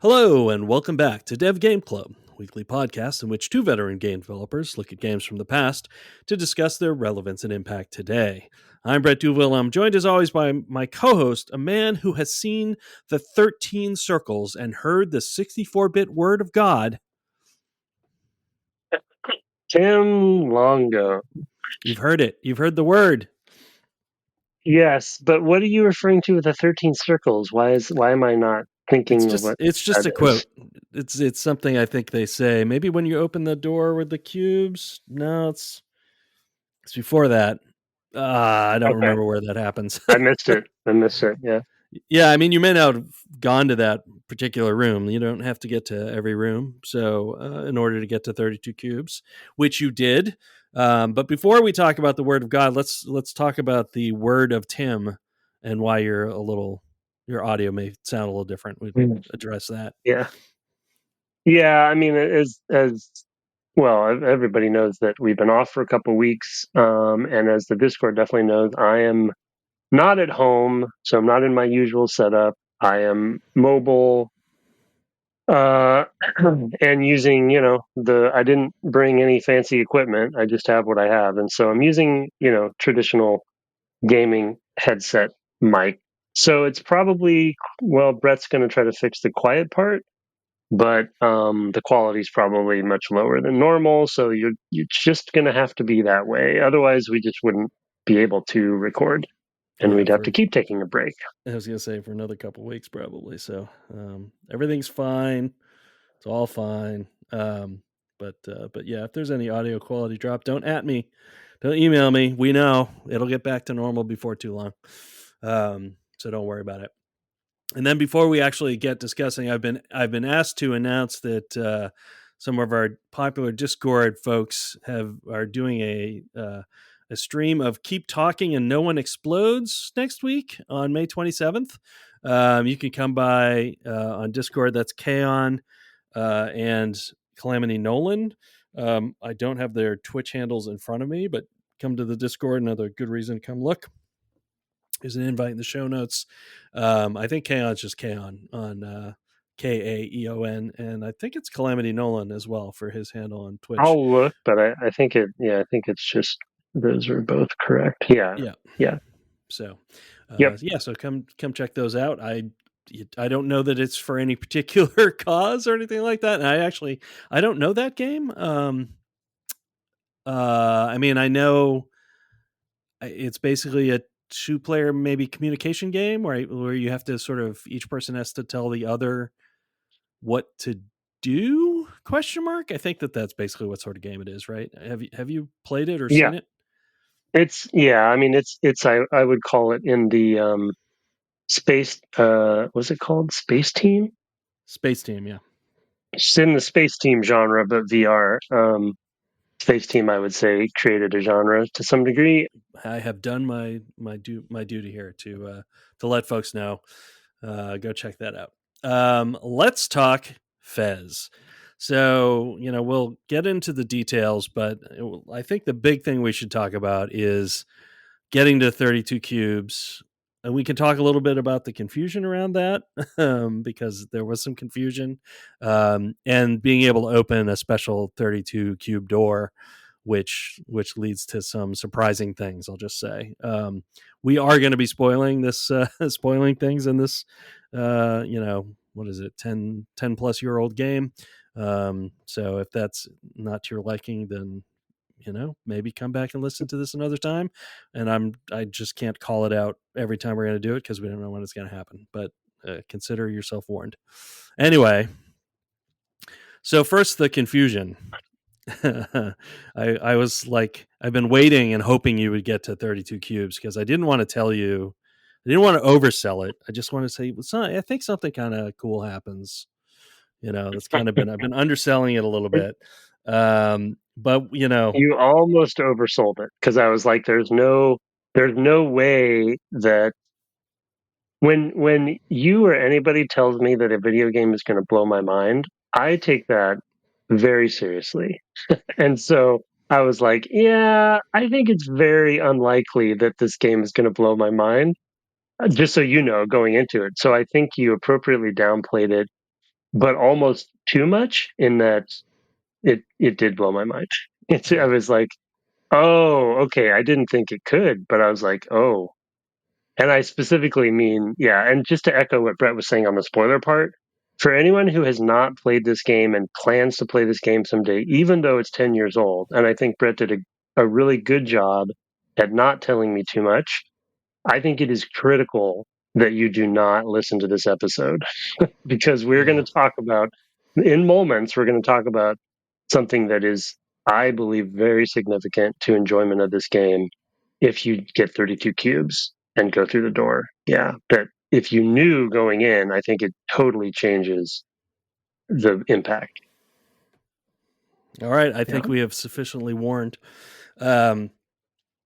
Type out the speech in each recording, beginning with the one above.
Hello, and welcome back to Dev Game Club, a weekly podcast in which two veteran game developers look at games from the past to discuss their relevance and impact today. I'm Brett Duville. I'm joined as always by my co-host, a man who has seen the 13 circles and heard the 64-bit word of God. Tim Longo. You've heard it. You've heard the word. Yes, but what are you referring to with the 13 circles? Why am I not thinking of what It's just that a quote. It's something I think they say. Maybe when you open the door with the cubes. No, it's before that. I don't remember where that happens. I missed it. Yeah. Yeah, I mean, you may not have gone to that particular room. You don't have to get to every room. So, in order to get to 32 cubes, which you did. But before we talk about the word of God, let's talk about the word of Tim and why your audio may sound a little different. We address that. Yeah. Yeah. I mean, as well, everybody knows that we've been off for a couple weeks, and as the Discord definitely knows, I am not at home, so I'm not in my usual setup. I am mobile. And using, I didn't bring any fancy equipment. I just have what I have. And so I'm using, traditional gaming headset mic. So it's probably, well, Brett's going to try to fix the quiet part, but the quality's probably much lower than normal. So you're just going to have to be that way. Otherwise, we just wouldn't be able to record. And we'd have to keep taking a break. I was going to say for another couple of weeks, probably. So everything's fine. It's all fine. But yeah, if there's any audio quality drop, don't at me. Don't email me. We know it'll get back to normal before too long. So don't worry about it. And then before we actually get discussing, I've been asked to announce that some of our popular Discord folks are doing a stream of Keep Talking and No One Explodes next week on May 27th. You can come by on Discord. That's Kaon and Calamity Nolan. I don't have their Twitch handles in front of me, but come to the Discord. Another good reason to come look. There's an invite in the show notes. I think Kaon's just Kaon on Kaeon, and I think it's Calamity Nolan as well for his handle on Twitch. I'll look, but I think it's just those are both correct. Yeah. So, yep. So come check those out. I don't know that it's for any particular cause or anything like that. And I don't know that game. I mean, I know it's basically a 2-player maybe communication game where you have to sort of, each person has to tell the other what to do ? I think that's basically what sort of game it is, right? Have you played it or seen it? I mean, it's I would call it in the space. What's it called? Space Team. Space Team, yeah. It's in the Space Team genre, but VR. Space Team, I would say, created a genre to some degree. I have done my duty here to let folks know. Go check that out. Let's talk Fez. So, we'll get into the details, but I think the big thing we should talk about is getting to 32 cubes. And we can talk a little bit about the confusion around that because there was some confusion, and being able to open a special 32 cube door, which leads to some surprising things. I'll just say we are going to be spoiling things in this, what is it, 10 plus year old game. So if that's not to your liking, then maybe come back and listen to this another time. And I just can't call it out every time we're going to do it because we don't know when it's going to happen, but consider yourself warned. Anyway, so first, the confusion. I was like, I've been waiting and hoping you would get to 32 cubes because I didn't want to tell you, I didn't want to oversell it. I just want to say, I think something kind of cool happens. That's kind of I've been underselling it a little bit. But you almost oversold it because I was like, there's no way that when you or anybody tells me that a video game is going to blow my mind, I take that very seriously. And so I was like, yeah, I think it's very unlikely that this game is going to blow my mind, just so you know, going into it. So I think you appropriately downplayed it. but almost too much in that it did blow my mind. I Yeah. was like, oh, okay, I didn't think it could, but I was like, oh. And I specifically mean, yeah, and just to echo what Brett was saying on the spoiler part, for anyone who has not played this game and plans to play this game someday, even though it's 10 years old, and I think Brett did a really good job at not telling me too much, I think it is critical that you do not listen to this episode because we're going Yeah. to talk about, in moments, we're going to talk about something that is, I believe, very significant to enjoyment of this game if you get 32 cubes and go through the door. Yeah. But if you knew going in, I think it totally changes the impact. All right. I Yeah. think we have sufficiently warned. Um,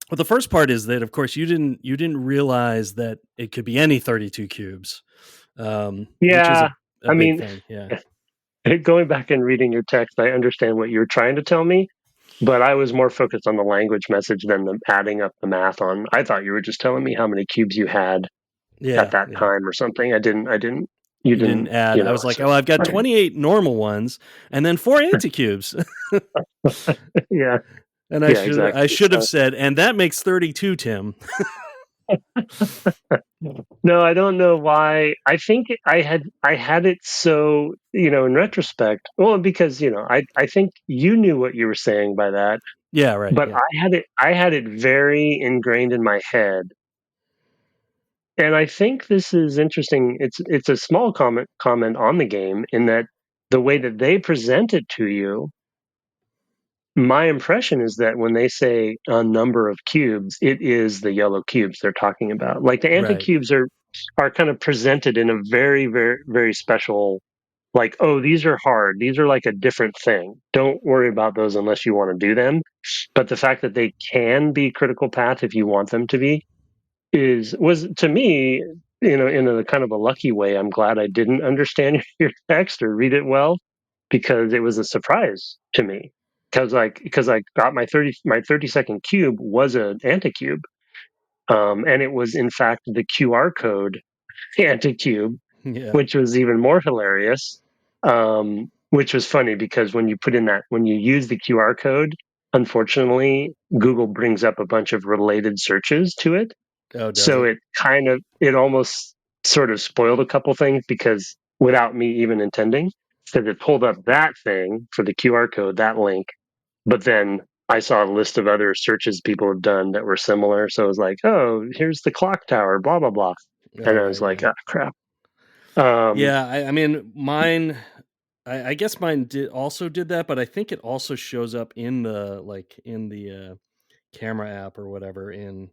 Well, the first part is that, of course, you didn't realize that it could be any 32 cubes, which is Yeah. a I big mean, thing. Yeah, going back and reading your text, I understand what you're trying to tell me, but I was more focused on the language message than the adding up the math on. I thought you were just telling me how many cubes you had at yeah, that yeah. time or something. You You didn't didn't, add. I was like, so, oh, I've got right. 28 normal ones and then four anti cubes, Yeah. and I Yeah, should exactly. I should have said, and that makes 32, Tim. No, I don't know why. I think I had it so, in retrospect. Well, because, I think you knew what you were saying by that, Yeah, right. but Yeah, I had it very ingrained in my head. And I think this is interesting. It's a small comment on the game in that the way that they present it to you, my impression is that when they say a number of cubes, it is the yellow cubes they're talking about. Like the right. anti-cubes are kind of presented in a very, very, very special, like, oh, these are hard. These are like a different thing. Don't worry about those unless you want to do them. But the fact that they can be critical path if you want them to be was to me, in a kind of a lucky way. I'm glad I didn't understand your text or read it well because it was a surprise to me. Because I got my 30-second cube was an anti-cube, and it was in fact the QR code anti-cube, Yeah. which was even more hilarious. Which was funny because when you use the QR code, unfortunately, Google brings up a bunch of related searches to it. Oh, does So it? it almost sort of spoiled a couple things because without me even intending, because it pulled up that thing for the QR code, that link, but then I saw a list of other searches people have done that were similar. So I was like, oh, here's the clock tower, blah blah blah, Oh, and I was right. like, Yeah. ah, crap. Um, Yeah. I mean, mine. I guess mine did that, but I think it also shows up in the camera app or whatever in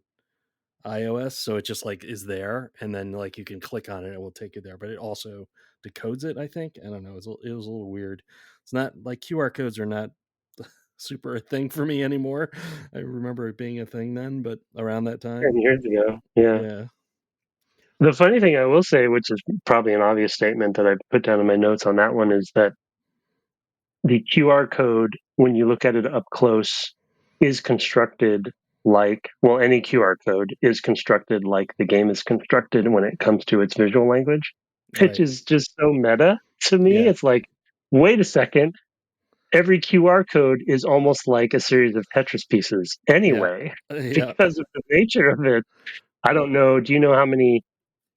iOS. So it just like is there, and then like you can click on it, it will take you there. But it also decodes it. I think. I don't know. It was a little weird. It's not like QR codes are not super a thing for me anymore. I remember it being a thing then, but around that 10 time, years ago, yeah. yeah, The funny thing I will say, which is probably an obvious statement that I put down in my notes on that one, is that the QR code, when you look at it up close, is constructed like, well, any QR code is constructed like the game is constructed when it comes to its visual language, which right, is just so meta to me. yeah, It's like, wait a second, every QR code is almost like a series of Tetris pieces yeah, anyway, yeah. because of the nature of it. I don't know. Do you know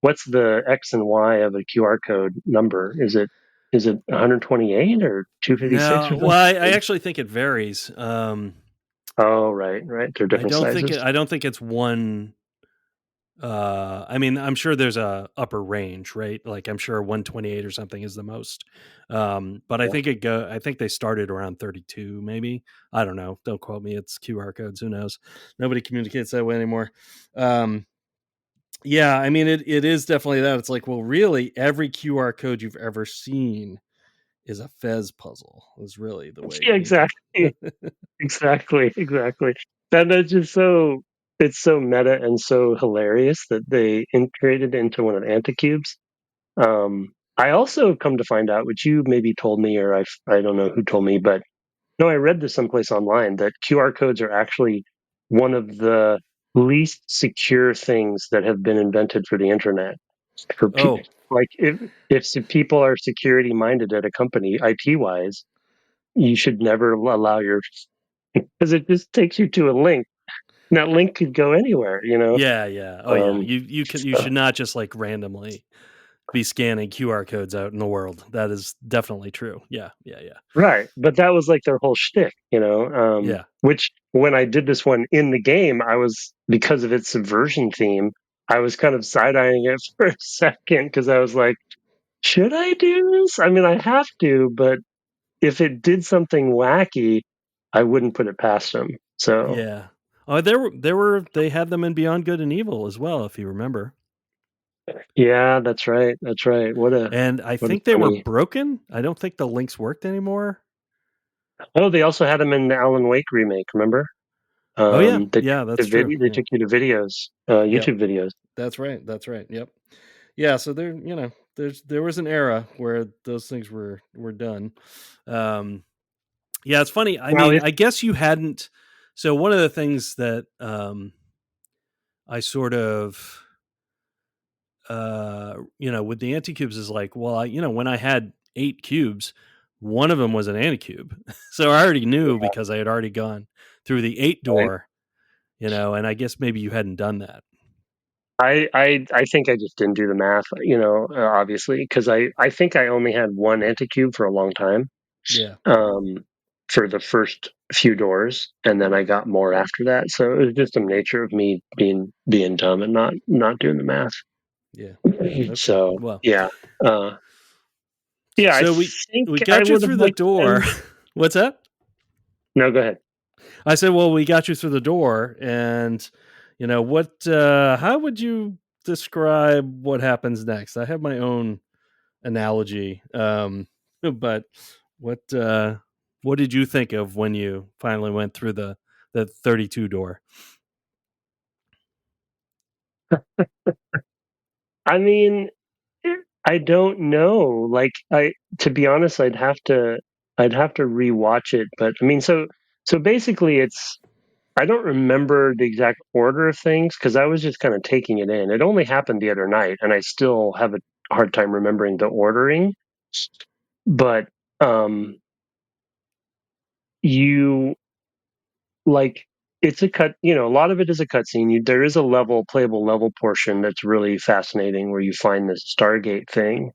what's the X and Y of a QR code number? Is it 128 or 256 No, or well, I something? actually think it varies. Oh, right, right. They're different sizes. I don't think it's one. I mean, I'm sure there's a upper range, right? Like I'm sure 128 or something is the most. But Yeah. I think they started around 32, maybe. I don't know. Don't quote me. It's QR codes. Who knows? Nobody communicates that way anymore. Um, yeah, I mean, it is definitely that. It's like, well, really, every QR code you've ever seen is a Fez puzzle. Is really the way Yeah, you need exactly. to. Exactly. Exactly. And that's just it's so meta and so hilarious that they integrated into one of the anticubes. I also come to find out, which you maybe told me, or I don't know who told me, but no, I read this someplace online that QR codes are actually one of the least secure things that have been invented for the internet. For pe- Oh, Like if people are security minded at a company, IT wise, you should never allow your because it just takes you to a link. And that link could go anywhere, you know. Yeah, yeah. Oh yeah. Um, You so- should not just like randomly be scanning QR codes out in the world. That is definitely true. Yeah, yeah, yeah. right, but that was like their whole shtick, you know. Yeah. Which when I did this one in the game, I was because of its subversion theme, I was kind of side eyeing it for a second because I was like, should I do this? I mean, I have to, but if it did something wacky, I wouldn't put it past them. So Yeah. Oh, they had them in Beyond Good and Evil as well, if you remember. yeah, that's right. That's right. And I What a think they were funny. broken. I don't think the links worked anymore. Oh, they also had them in the Alan Wake remake. Remember? Oh yeah. They took Yeah, the that's true. video. They Yeah. took you to videos, Yep. YouTube videos. That's right. That's right. Yep. Yeah, so there was an era where those things were done. Um yeah, it's funny. I Now, mean, if I guess you hadn't. So one of the things that I sort of with the anti-cubes is like, well, when I had 8 cubes, one of them was an anti-cube. So I already knew because I had already gone through the 8 right, door, and I guess maybe you hadn't done that. I think I just didn't do the math. You know, obviously, because I think I only had one anti-cube for a long time. Yeah. Um, for the first few doors, and then I got more after that. So it was just the nature of me being dumb and not doing the math. Yeah. Okay. So Well, yeah, uh, yeah. I so think we I got you would have through the liked to door. been. What's that? No, go ahead. I said, well, we got you through the door, and what? How would you describe what happens next? I have my own analogy, but what what did you think of when you finally went through the 32 door? I mean, I don't know. Like to be honest, I'd have to rewatch it. But I mean, so basically, it's I don't remember the exact order of things because I was just kind of taking it in. It only happened the other night, and I still have a hard time remembering the ordering. But you like it's a cut. You know, a lot of it is a cutscene. There is a playable level portion that's really fascinating where you find this Stargate thing.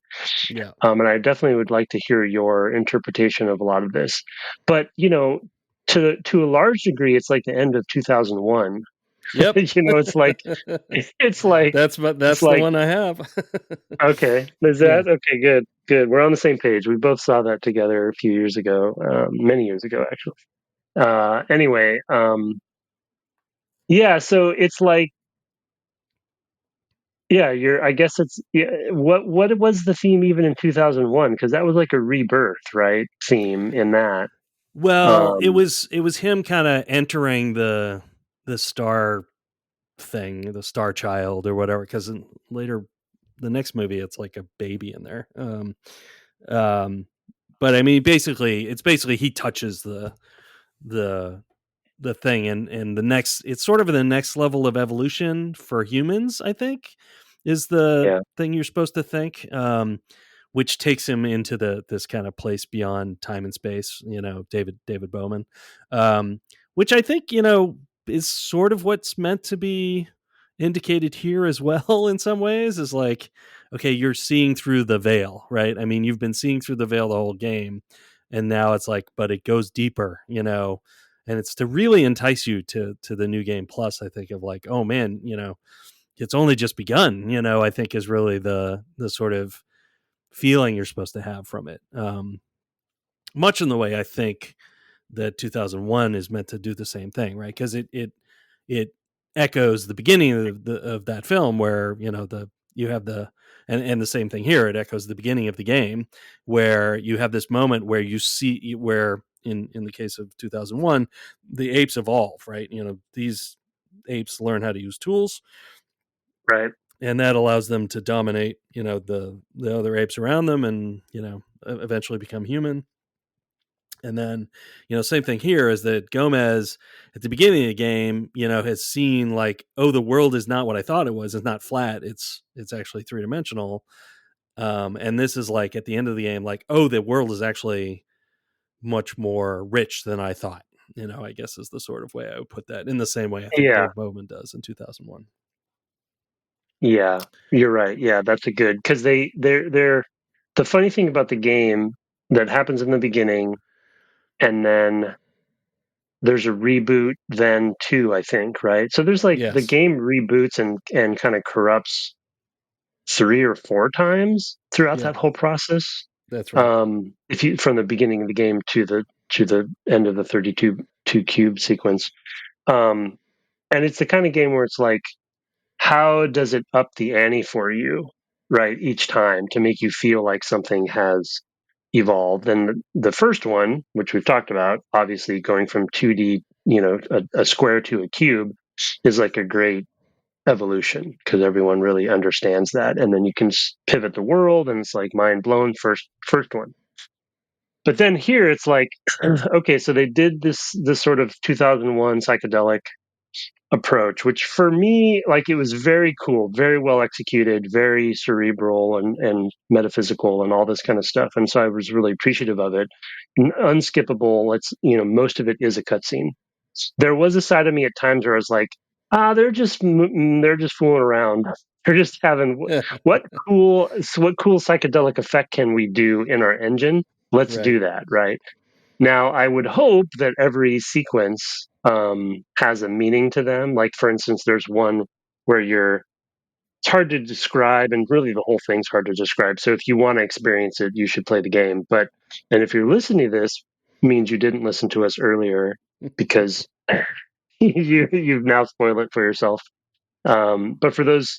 Yeah. And I definitely would like to hear your interpretation of a lot of this. But to a large degree, it's like the end of 2001. Yep. It's like it's like it's That's the like one I have. okay, is Yeah. that okay? Good, good. We're on the same page. We both saw that together a few years ago, many years ago, actually. Anyway, yeah. So it's like yeah, you're. I guess it's yeah, what was the theme even in 2001? Because that was like a rebirth, right? Theme in that. Well, it Um, was him kind of entering the star thing, the star child or whatever. Because later, the next movie, it's like a baby in there. Um, but I mean, it's basically he touches the the thing, and it's sort of the next level of evolution for humans. I think is the yeah, thing you're supposed to think. Which takes him into this kind of place beyond time and space. David Bowman, which I think is sort of what's meant to be indicated here as well. In some ways, is like, okay, you're seeing through the veil, right? I mean, you've been seeing through the veil the whole game, and now it's like, but it goes deeper, and it's to really entice you to the new game plus. I think of like, oh man, it's only just begun. I think is really the sort of feeling you're supposed to have from it. Much in the way I think that 2001 is meant to do the same thing, right? Because it echoes the beginning of that film where you have and the same thing here. It echoes the beginning of the game where you have this moment where you see where in the case of 2001 the apes evolve, right? These apes learn how to use tools, right. and that allows them to dominate the other apes around them, and eventually become human. And then same thing here is that Gomez at the beginning of the game has seen like, oh, the world is not what I thought it was. It's not flat, it's actually three-dimensional. And this is like at the end of the game, like, oh, the world is actually much more rich than I thought. I guess is the sort of way I would put that. In the same way, I think Yeah, Dave Bowman does in 2001. yeah, you're right. Yeah, that's a good because they're the funny thing about the game that happens in the beginning, and then there's a reboot then too, I think, right? So there's like the Yes, game reboots and kind of corrupts 3 or 4 times throughout yeah, that whole process. that's right. If you from the beginning of the game to the end of the 32 cube sequence. Um, and it's the kind of game where it's like, how does it up the ante for you, right, each time to make you feel like something has evolved? And the first one, which we've talked about, obviously going from 2D, a square to a cube, is like a great evolution because everyone really understands that, and then you can pivot the world, and it's like mind blown first one. But then here it's like, okay, so they did this sort of 2001 psychedelic approach, which for me, like, it was very cool, very well executed, very cerebral and metaphysical and all this kind of stuff. And so I was really appreciative of it. Unskippable. It's, most of it is a cutscene. There was a side of me at times where I was like, they're just fooling around. They're just having what what cool psychedelic effect can we do in our engine? Let's Right. do that, right? Now, I would hope that every sequence has a meaning to them. Like, for instance, there's one where it's hard to describe, and really the whole thing's hard to describe. So, if you want to experience it, you should play the game. And if you're listening to this, means you didn't listen to us earlier because you've now spoiled it for yourself. But for those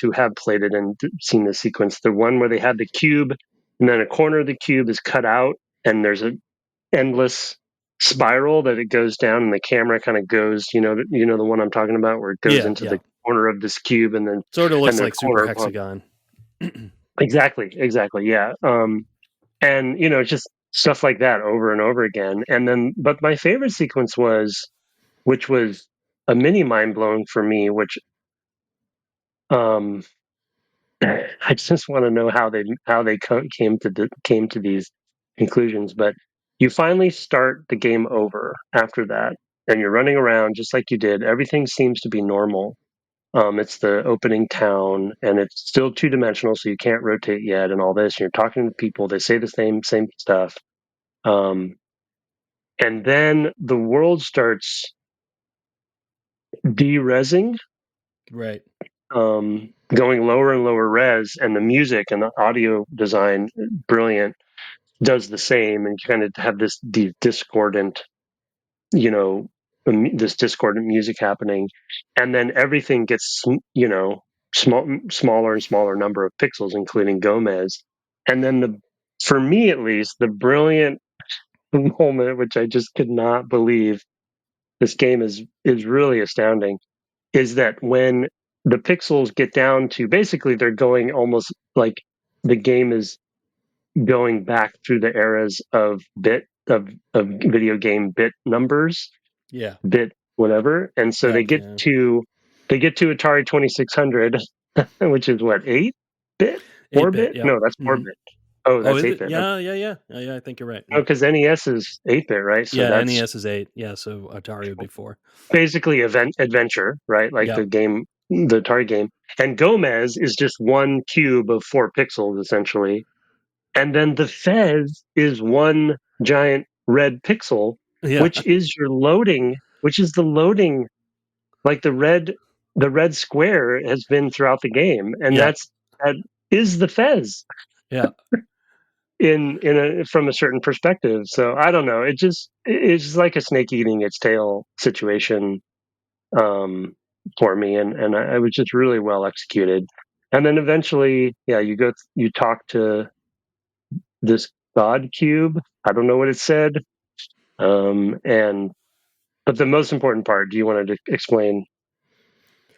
who have played it and seen the sequence, the one where they had the cube, and then a corner of the cube is cut out, and there's a endless spiral that it goes down, and the camera kind of goes, the one I'm talking about, where it goes Yeah, into yeah. the corner of this cube, and then Sort of looks the like Super corner of Hexagon. exactly, yeah. And it's just stuff like that over and over again. And then, but my favorite sequence which was a mini mind blowing for me, which um I just want to know came to these conclusions. But you finally start the game over after that, and you're running around just like you did. Everything seems to be normal. It's the opening town, and it's still 2 dimensional, so you can't rotate yet, and all this. And you're talking to people; they say the same stuff. Um, and then the world starts de-resing, Right. going lower and lower res, and the music and the audio design, brilliant, does the same, and you kind of have discordant, this discordant music happening, and then everything gets, smaller and smaller number of pixels, including Gomez, and then for me at least, the brilliant moment, which I just could not believe, this game is really astounding, is that when the pixels get down to basically they're going almost like the game is going back through the eras of video game bit numbers, Yeah. bit whatever, and so Yep. Yeah. they get to Atari 2600, which is what, 8 bit, 8 4 bit. bit? Yep. No, that's 4 Hmm. bit. Oh, Oh, that's is 8 it? bit. Okay. Yeah. Yeah. Yeah. Yeah. I think you're right. Oh, Yep. because NES is 8 bit, right? So Yeah. that's NES is 8. Yeah. So Atari would be 4. basically adventure, right? Like Yep. the Atari game. And Gomez is just one cube of 4 pixels essentially, and then the Fez is one giant red pixel, Yeah. which is the loading, like the red square has been throughout the game, and Yeah. that is the Fez Yeah. from a certain perspective. So I don't know. It's just like a snake eating its tail situation, um, for me, and I was just really well executed. And then eventually, yeah, you talk to this God cube. I don't know what it said. And but the most important part, do you want to explain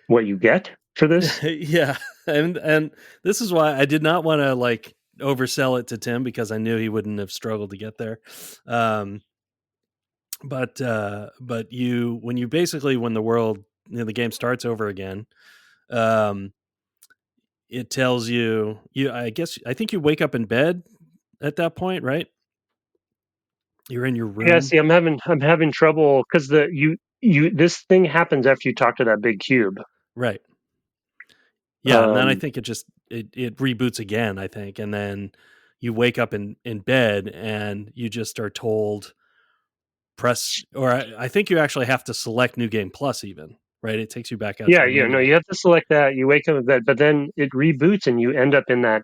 what you get for this? Yeah. And this is why I did not want to like oversell it to Tim because I knew he wouldn't have struggled to get there. Um, but when you basically when the world the game starts over again, um it tells you, I think you wake up in bed at that point, right? You're in your Yeah, room. see, I'm having trouble because the you this thing happens after you talk to that big cube. Right. Yeah, and then I Um, think it reboots again, I think, and then you wake up in bed and you just are told press, or I think you actually have to select New Game Plus even, right? It takes you back out to yeah, the no, menu. you have to select that. You wake up in bed, but then it reboots and you end up in that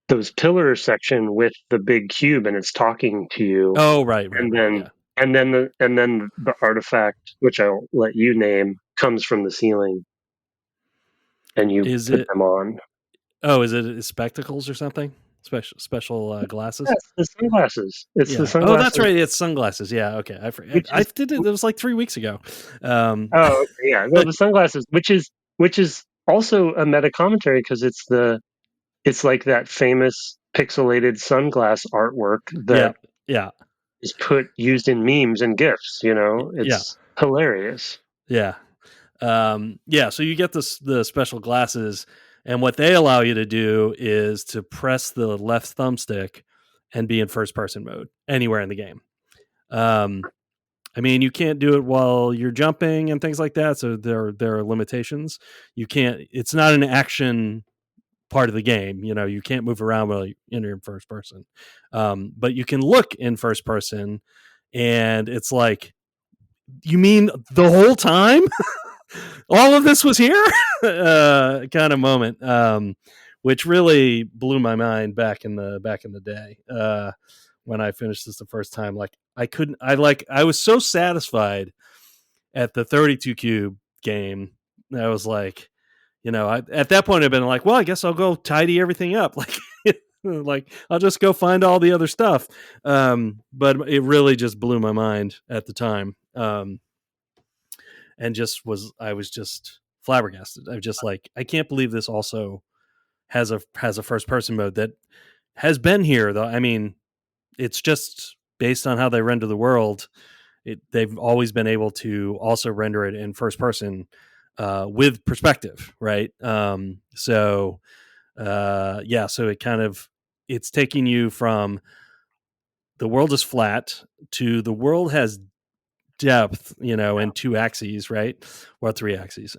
those pillar section with the big cube, and it's talking to you, Oh, right, right, and right. then Yeah. the artifact, which I'll let you name, comes from the ceiling, and you Is put it them on. Oh, is it spectacles or something? Special glasses? Yes, the sunglasses. It's the Yeah. Oh, that's sunglasses, right. It's sunglasses. Yeah. Okay. I forget. which I is did it. It was like 3 weeks ago. oh, okay, yeah, no, the sunglasses, which is also a meta commentary because it's like that famous pixelated sunglass artwork Yeah. that Yeah. is put used in memes and gifs. Yeah. It's hilarious. Yeah. Yeah. So you get the special glasses, and what they allow you to do is to press the left thumbstick and be in first person mode anywhere in the game. Um, I mean, you can't do it while you're jumping and things like that. So there are limitations. You can't. It's not an action part of the game. You can't move around while you're in first person. But you can look in first person, and it's like, you mean the whole time? All of this was here? Kind of moment, which really blew my mind back in the day. When I finished this the first time, like I couldn't. I was so satisfied at the 32 cube game. I was like, at that point I've been like, well, I guess I'll go tidy everything up. Like I'll just go find all the other stuff. But it really just blew my mind at the time. And I was just flabbergasted. I'm just like, I can't believe this also has a first person mode that has been here though. I mean, it's just based on how they render the world. They've always been able to also render it in first person with perspective, right? Yeah, so it's taking you from the world is flat to the world has depth, in two axes, right? Or three axes.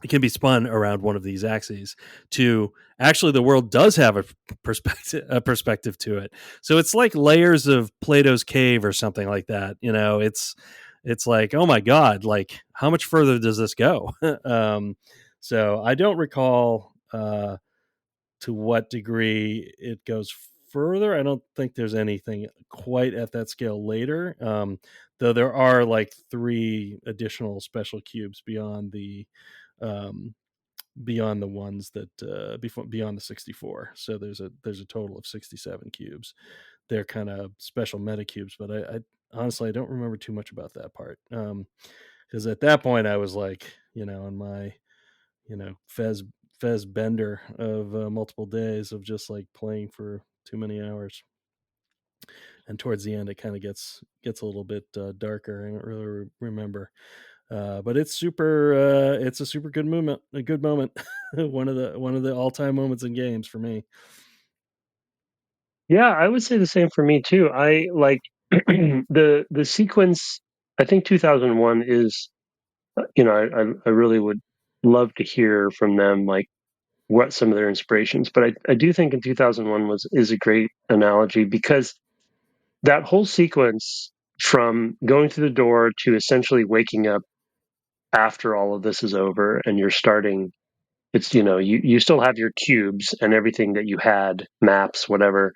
It can be spun around one of these axes to actually the world does have a perspective to it. So it's like layers of Plato's cave or something like that. It's like, oh my god, like how much further does this go? So I don't recall to what degree it goes further. I don't think there's anything quite at that scale later. Though there are like three additional special cubes um, beyond the ones that beyond the 64. So there's a total of 67 cubes. They're kind of special meta cubes, but I honestly I don't remember too much about that part. Because at that point I was like, on my Fez bender of multiple days of just like playing for too many hours, and towards the end it kind of gets a little bit darker. I don't really remember, but it's a super good moment, a good moment. One of the all-time moments in games for me. Yeah, I would say the same for me too. I like the sequence. I think 2001 is, I really would love to hear from them, like what some of their inspirations. But I do think in 2001 is a great analogy because that whole sequence from going through the door to essentially waking up after all of this is over and you're starting. It's you still have your cubes and everything that you had, maps, whatever,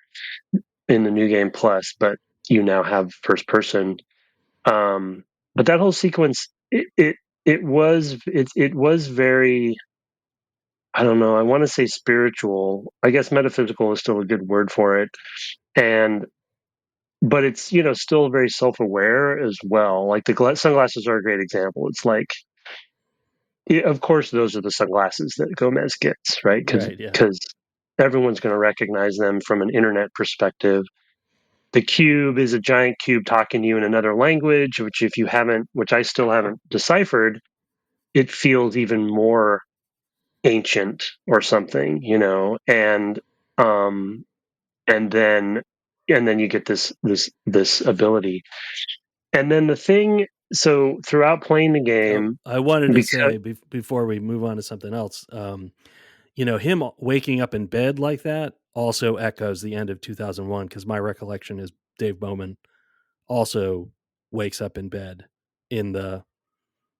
in the new game plus, but you now have first person. But that whole sequence, it was very, I don't know, I want to say spiritual. I guess metaphysical is still a good word for it, and but it's still very self aware as well. Like the sunglasses are a great example. It's like, yeah, of course, those are the sunglasses that Gomez gets, right? Because Right. Yeah. because everyone's going to recognize them from an internet perspective. The cube is a giant cube talking to you in another language, which I still haven't deciphered. It feels even more ancient or something, um, and then you get this ability. And then the thing, so throughout playing the Oh, game, I wanted to because say before we move on to something else, him waking up in bed like that also echoes the end of 2001 because my recollection is Dave Bowman also wakes up in bed in the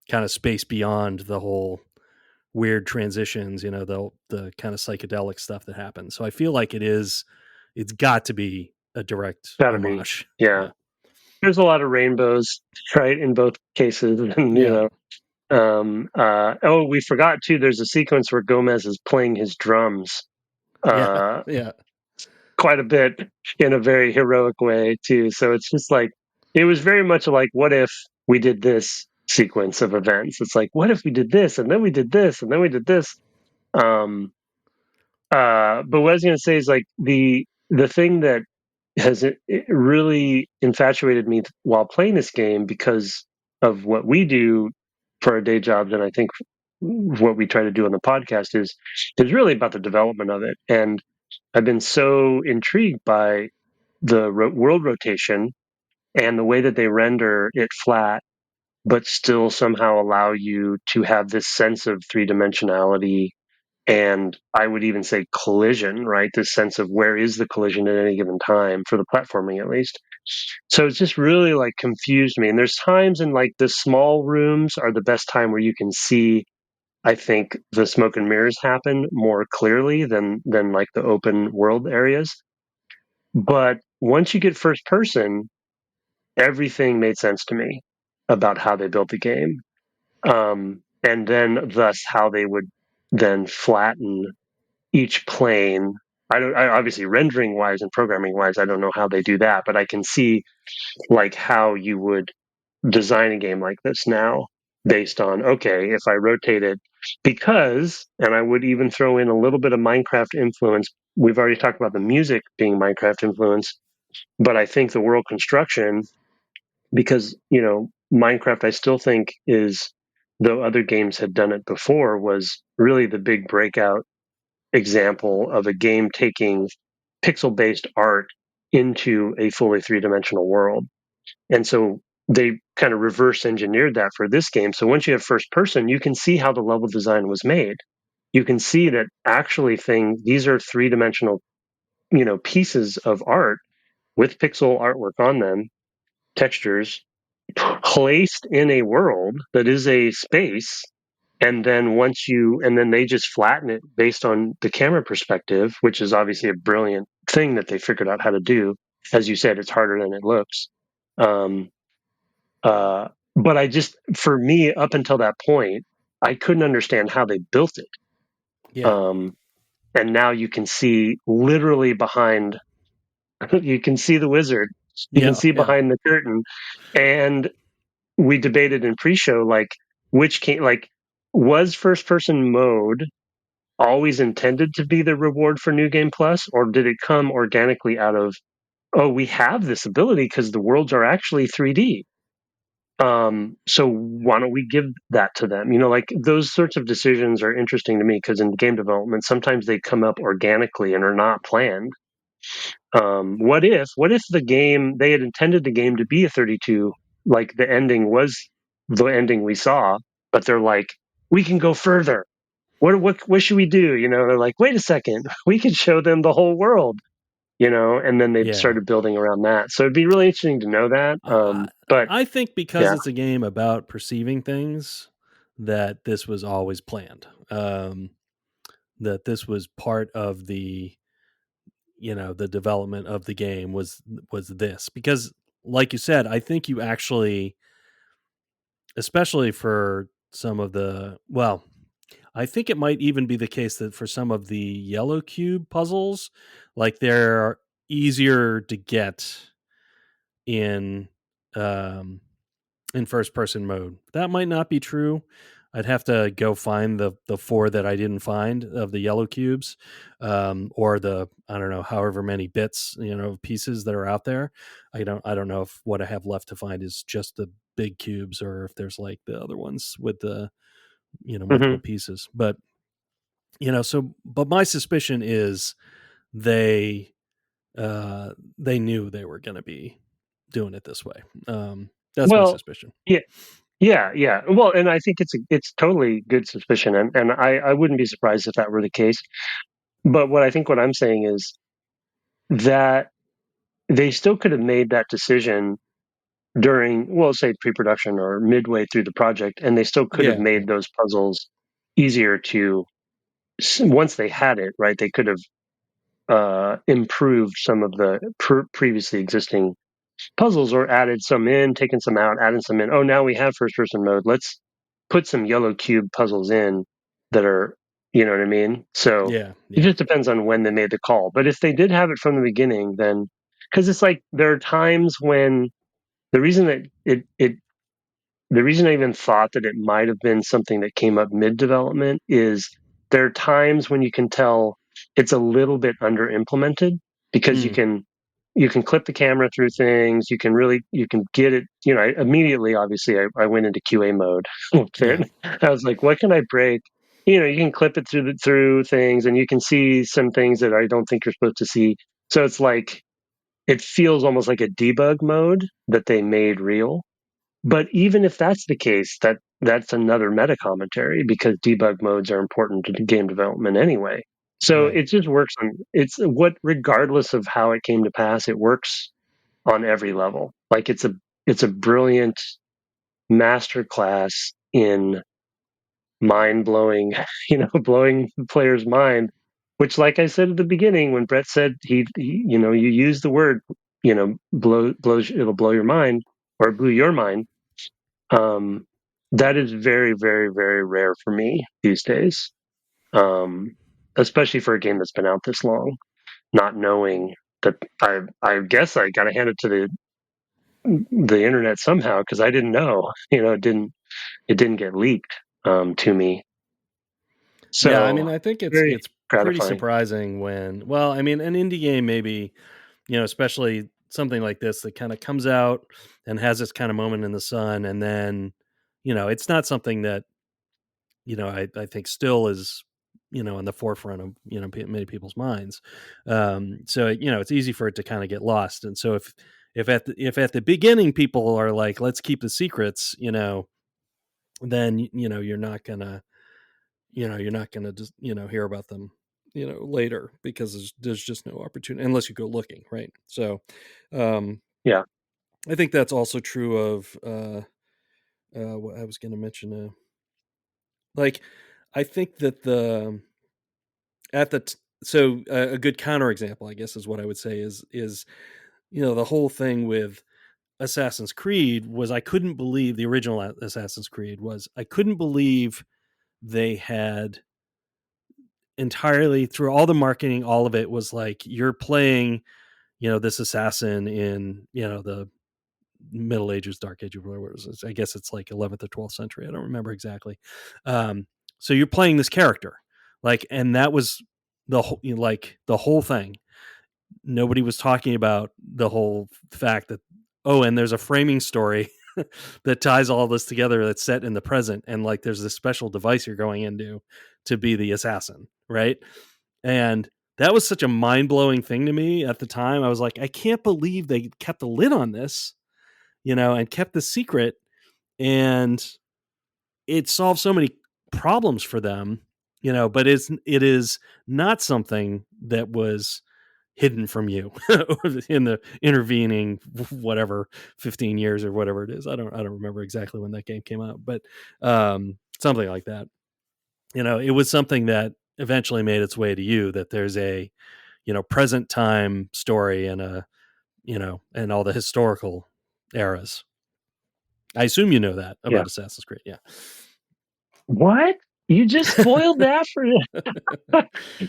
kind of space beyond the whole weird transitions, the kind of psychedelic stuff that happens. So I feel like it's got to be a direct gotta be, homage. yeah, Yeah. there's a lot of rainbows, right, in both cases. And Yeah. oh, we forgot too, there's a sequence where Gomez is playing his drums Yeah. uh Yeah. quite a bit in a very heroic way too. So it's just like, it was very much like, what if we did this sequence of events? It's like, what if we did this and then we did this and then we did this? Um, but what I was going to say is like the thing that it really infatuated me while playing this game, because of what we do for our day jobs, and I think what we try to do on the podcast is really about the development of it. And I've been so intrigued by the world rotation and the way that they render it flat, but still somehow allow you to have this sense of three dimensionality. And I would even say collision, right? This sense of where is the collision at any given time for the platforming, at least. So it's just really like confused me. And there's times in like the small rooms are the best time where you can see, I think, the smoke and mirrors happen more clearly than like the open world areas. But once you get first person, everything made sense to me about how they built the game. And then thus how they would then flatten each plane. I obviously rendering wise and programming wise, I don't know how they do that, but I can see like how you would design a game like this now based on, okay, if I rotate it, because, and I would even throw in a little bit of Minecraft influence. We've already talked about the music being Minecraft influence, but I think the world construction, because, Minecraft, I still think is, though other games had done it before, was really the big breakout example of a game taking pixel based art into a fully three-dimensional world. And so they kind of reverse engineered that for this game. So once you have first person, you can see how the level design was made. You can see that actually these are three-dimensional, pieces of art with pixel artwork on them, textures placed in a world that is a space. And then they just flatten it based on the camera perspective, which is obviously a brilliant thing that they figured out how to do. As you said, it's harder than it looks. Um, but for me, up until that point, I couldn't understand how they built it. Yeah. Um, and now you can see literally behind, you can see the wizard, you can Yeah. see Yeah. behind the curtain. And we debated in pre-show, like, was first person mode always intended to be the reward for New Game Plus, or did it come organically out of, oh, we have this ability because the worlds are actually 3D? So why don't we give that to them? Like those sorts of decisions are interesting to me because in game development, sometimes they come up organically and are not planned. What if they had intended the game to be a 32, like the ending was the ending we saw, but they're like, we can go further. What should we do? They're like, wait a second, we could show them the whole world, and then they Yeah. started building around that. So it'd be really interesting to know that. I, But I think because yeah. it's a game about perceiving things, that this was always planned. That this was part of the development of the game was this because, like you said, I think you actually, especially for some of I think it might even be the case that for some of the yellow cube puzzles, like they're easier to get in um in first person mode. That might not be true. I'd have to go find the four that I didn't find of the yellow cubes, or the I don't know however many bits pieces that are out there. I don't know if what I have left to find is just the big cubes or if there's like the other ones with the multiple Hmm. pieces. But So but my suspicion is they they knew they were going to be doing it this way. That's my Well, suspicion. yeah, yeah, yeah. Well, and I think it's totally good suspicion, and I wouldn't be surprised if that were the case. But what I'm saying is that they still could have made that decision during, well, say pre-production or midway through the project, and they still could have Yeah, made those puzzles easier to once they had it right. They could have improved some of the previously existing puzzles or added some in, taken some out, added some in. Oh, now we have first person mode. Let's put some yellow cube puzzles in that are, you know what I mean? So yeah, it yeah, just depends on when they made the call. But if they did have it from the beginning, then because it's like there are times when the reason that it the reason I even thought that it might have been something that came up mid development is there are times when you can tell it's a little bit under implemented because mm, you can clip the camera through things. You can get it. You know, immediately, obviously, I went into QA mode with yeah, it. I was like, what can I break? You know, you can clip it through things, and you can see some things that I don't think you're supposed to see. So it's like it feels almost like a debug mode that they made real. But even if that's the case, that's another meta commentary because debug modes are important to game development anyway. So right. it just works on it's what regardless of how it came to pass, it works on every level. Like it's a brilliant master class in mind blowing, blowing the player's mind. Which, like I said at the beginning, when Brett said you use the word, it'll blow your mind or it blew your mind. um, that is very, very, very rare for me these days, um, especially for a game that's been out this long. Not knowing that, I guess I got to hand it to the internet somehow because I didn't know. It didn't get leaked to me. Yeah, I So mean, I think very it's pretty gratifying. surprising when, well, I mean, an indie game maybe, especially something like this that kind of comes out and has this kind of moment in the sun, and then, it's not something that I think still is in the forefront of many people's minds. So it's easy for it to kind of get lost, and so if at the beginning people are like, let's keep the secrets, then you're not gonna just hear about them later because there's just no opportunity unless you go looking, right? So um Yeah. I think that's also true of what I was going to mention, like I think that the at the t- so a good counterexample, I guess, is what I would say is the whole thing with Assassin's Creed was, I couldn't believe the original Assassin's Creed was, I couldn't believe they had entirely, through all the marketing, all of it was like, you're playing this assassin in the Middle Ages, Dark Ages, whatever it was. I guess it's like 11th or 12th century. I don't remember exactly. So you're playing this character, like, and that was the whole, like the whole thing. Nobody was talking about the whole fact that, oh, and there's a framing story that ties all this together that's set in the present, and like there's this special device you're going into to be the assassin, right? And that was such a mind-blowing thing to me at the time. I was like, I can't believe they kept the lid on this, and kept the secret, and it solved so many problems for them, but it is not something that was hidden from you in the intervening whatever 15 years or whatever it is. I don't remember exactly when that game came out, but something like that. It was something that eventually made its way to you, that there's a present time story and and all the historical eras. I assume you know that Yeah. about Assassin's Creed. Yeah. What? You just spoiled that for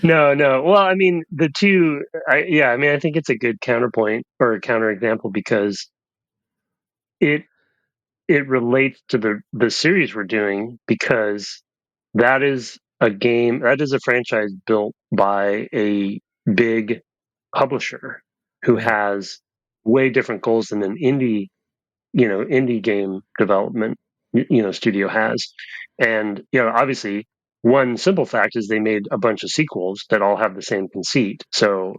No, no. Well, I mean, the two, yeah, I mean, I think it's a good counterpoint or a counterexample because it it relates to the series we're doing because that is a franchise built by a big publisher who Right. has way different goals than an indie game development studio has. And obviously one simple fact is they made a bunch of sequels that all have the same conceit. So,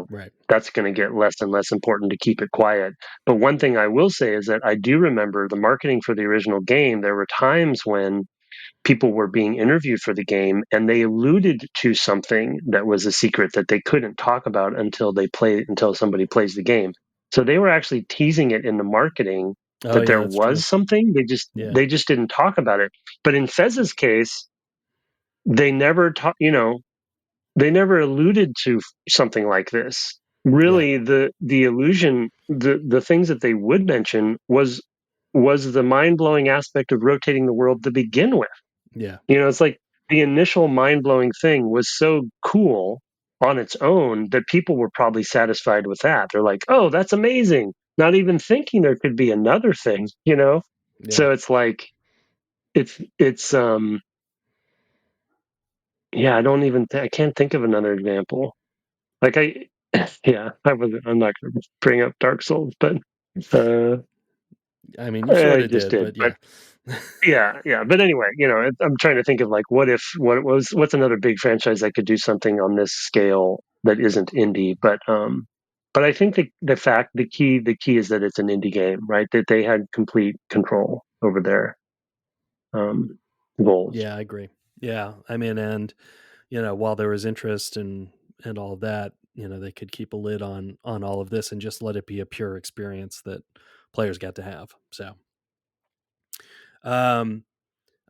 Right. that's going to get less and less important to keep it quiet. But one thing I will say is that I do remember the marketing for the original game. There were times when people were being interviewed for the game and they alluded to something that was a secret that they couldn't talk about until somebody plays the game. So they were actually teasing it in the marketing Oh that yeah, there that's true. was something. Yeah. They just didn't talk about it. But in Fez's case, they never they never alluded to something like this. Yeah. Really, the illusion, the things that they would mention was the mind blowing aspect of rotating the world to begin with. Yeah. It's like the initial mind blowing thing was so cool on its own that people were probably satisfied with that. They're like, "Oh, that's amazing!" Not even thinking there could be another thing. Yeah. So it's like it's yeah. I can't think of another example. Like yeah, I'm not going to bring up Dark Souls, but uh, I mean, you sort I of just did, did. but But yeah. yeah. But anyway, I'm trying to think of like what's another big franchise that could do something on this scale that isn't indie. But I think the key is that it's an indie game, right? That they had complete control over their um, goals. Yeah, I agree. Yeah. I mean, and while there was interest and all of that, they could keep a lid on all of this and just let it be a pure experience that players got to have. So, um,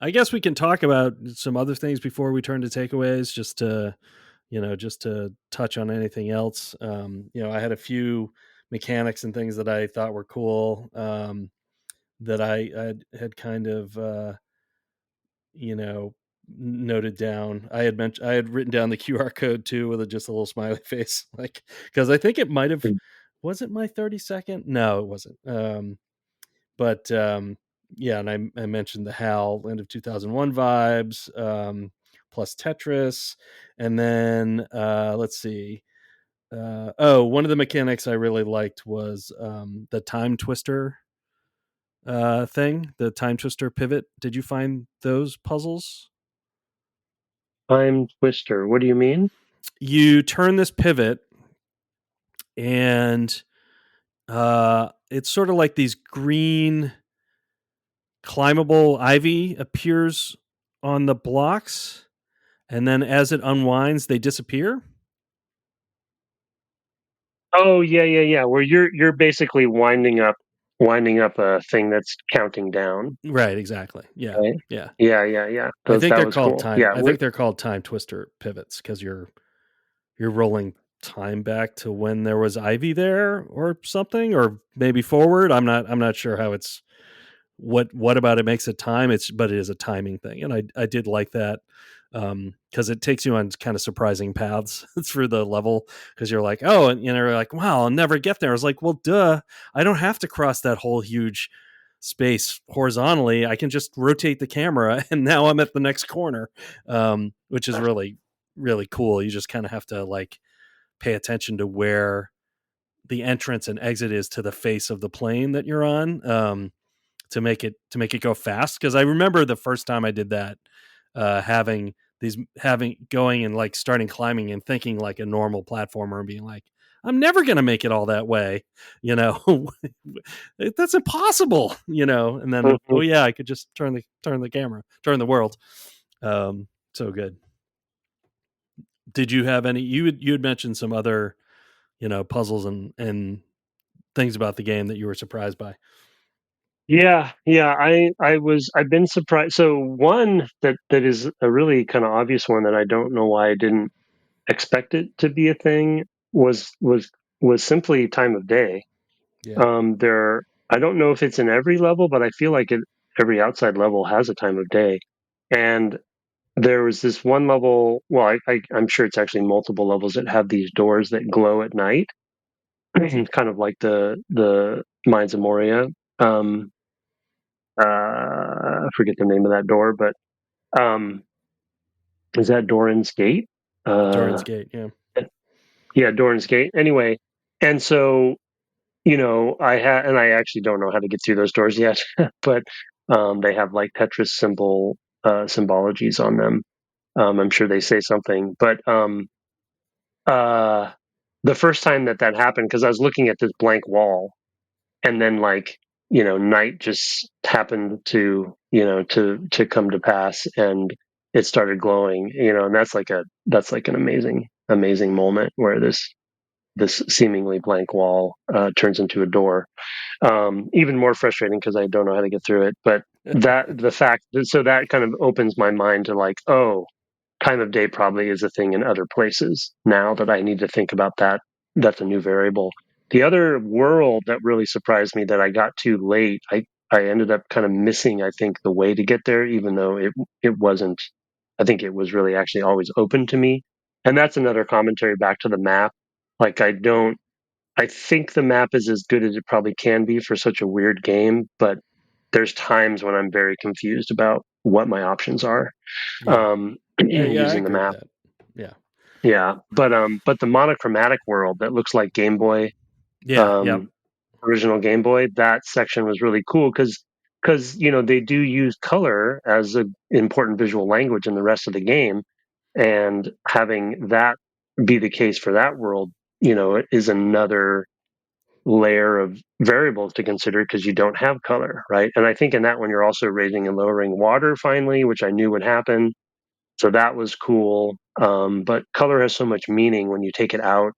I guess we can talk about some other things before we turn to takeaways, just to touch on anything else. I had a few mechanics and things that I thought were cool, that I had kind of, you know, noted down. I had written down the QR code too with just a little smiley face, like, because I think it might have, was it my 30-second? No, it wasn't. But yeah, and I mentioned the HAL end of 2001 vibes, plus Tetris, and then let's see. One of the mechanics I really liked was the time twister thing, the time twister pivot. Did you find those puzzles? Time Twister. What do you mean? You turn this pivot, and it's sort of like these green climbable ivy appears on the blocks, and then as it unwinds, they disappear. Oh yeah. Where you're basically winding up a thing that's counting down. Right, exactly. Yeah, Right. yeah. Yeah. That was cool. Yeah. I think they're called time twister pivots because you're rolling time back to when there was ivy there or something, or maybe forward. I'm not sure how it's what about it makes it time. But it is a timing thing, and I did like that, because it takes you on kind of surprising paths through the level, because you're like, oh, and you're like, wow, I'll never get there. I was like, well, duh, I don't have to cross that whole huge space horizontally. I can just rotate the camera and now I'm at the next corner, which is really, really cool. You just kind of have to like pay attention to where the entrance and exit is to the face of the plane that you're on, to make it go fast. Because I remember the first time I did that, having going and like starting climbing and thinking like a normal platformer and being like, I'm never gonna make it all that way, you know. That's impossible, And then, oh Mhm. yeah, I could just turn the camera, turn the world. So good. Did you have any? You had mentioned some other, puzzles and things about the game that you were surprised by. Yeah. I've been surprised. So one that is a really kind of obvious one that I don't know why I didn't expect it to be a thing was simply time of day. Yeah. There, I don't know if it's in every level, but I feel like every outside level has a time of day. And there was this one level. Well, I'm sure it's actually multiple levels that have these doors that glow at night, kind of like the Mines of Moria. Um, I forget the name of that door, but um, is that Doran's Gate? Doran's Uh, Gate. Yeah. yeah, Doran's Gate. Anyway, and so and I actually don't know how to get through those doors yet, but they have like Tetris symbologies on them. I'm sure they say something, but uh, the first time that happened, because I was looking at this blank wall, and then like night just happened to to come to pass, and it started glowing, and that's like an amazing moment where this seemingly blank wall turns into a door. Even more frustrating because I don't know how to get through it. But the fact that, so that kind of opens my mind to like, oh, time of day probably is a thing in other places now that I need to think about that. That's a new variable. The other world that really surprised me that I got too late, I ended up kind of missing, I think, the way to get there, even though it wasn't, I think it was really actually always open to me. And that's another commentary back to the map. Like, I think the map is as good as it probably can be for such a weird game, but there's times when I'm very confused about what my options are Yeah. Yeah, I using the agree with map. that. Yeah. Yeah, but the monochromatic world that looks like Game Boy, Yeah. Yep. um, original Game Boy, that section was really cool because they do use color as an important visual language in the rest of the game, and having that be the case for that world, is another layer of variables to consider because you don't have color, right? And I think in that one you're also raising and lowering water finally, which I knew would happen. So that was cool. But color has so much meaning when you take it out.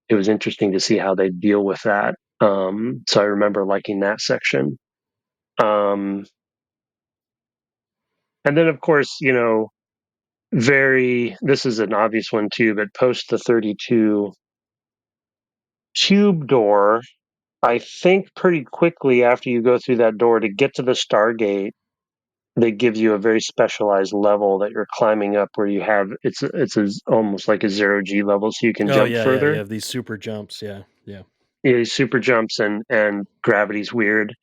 It was interesting to see how they deal with that. So I remember liking that section. Um, and then, of course, this is an obvious one too, but post the 32 tube door, I think pretty quickly after you go through that door to get to the Stargate, they give you a very specialized level that you're climbing up where you have almost like a zero G level, so you can Oh jump yeah, yeah. You further. have these super jumps. Yeah. Yeah. Super jumps, and gravity's weird.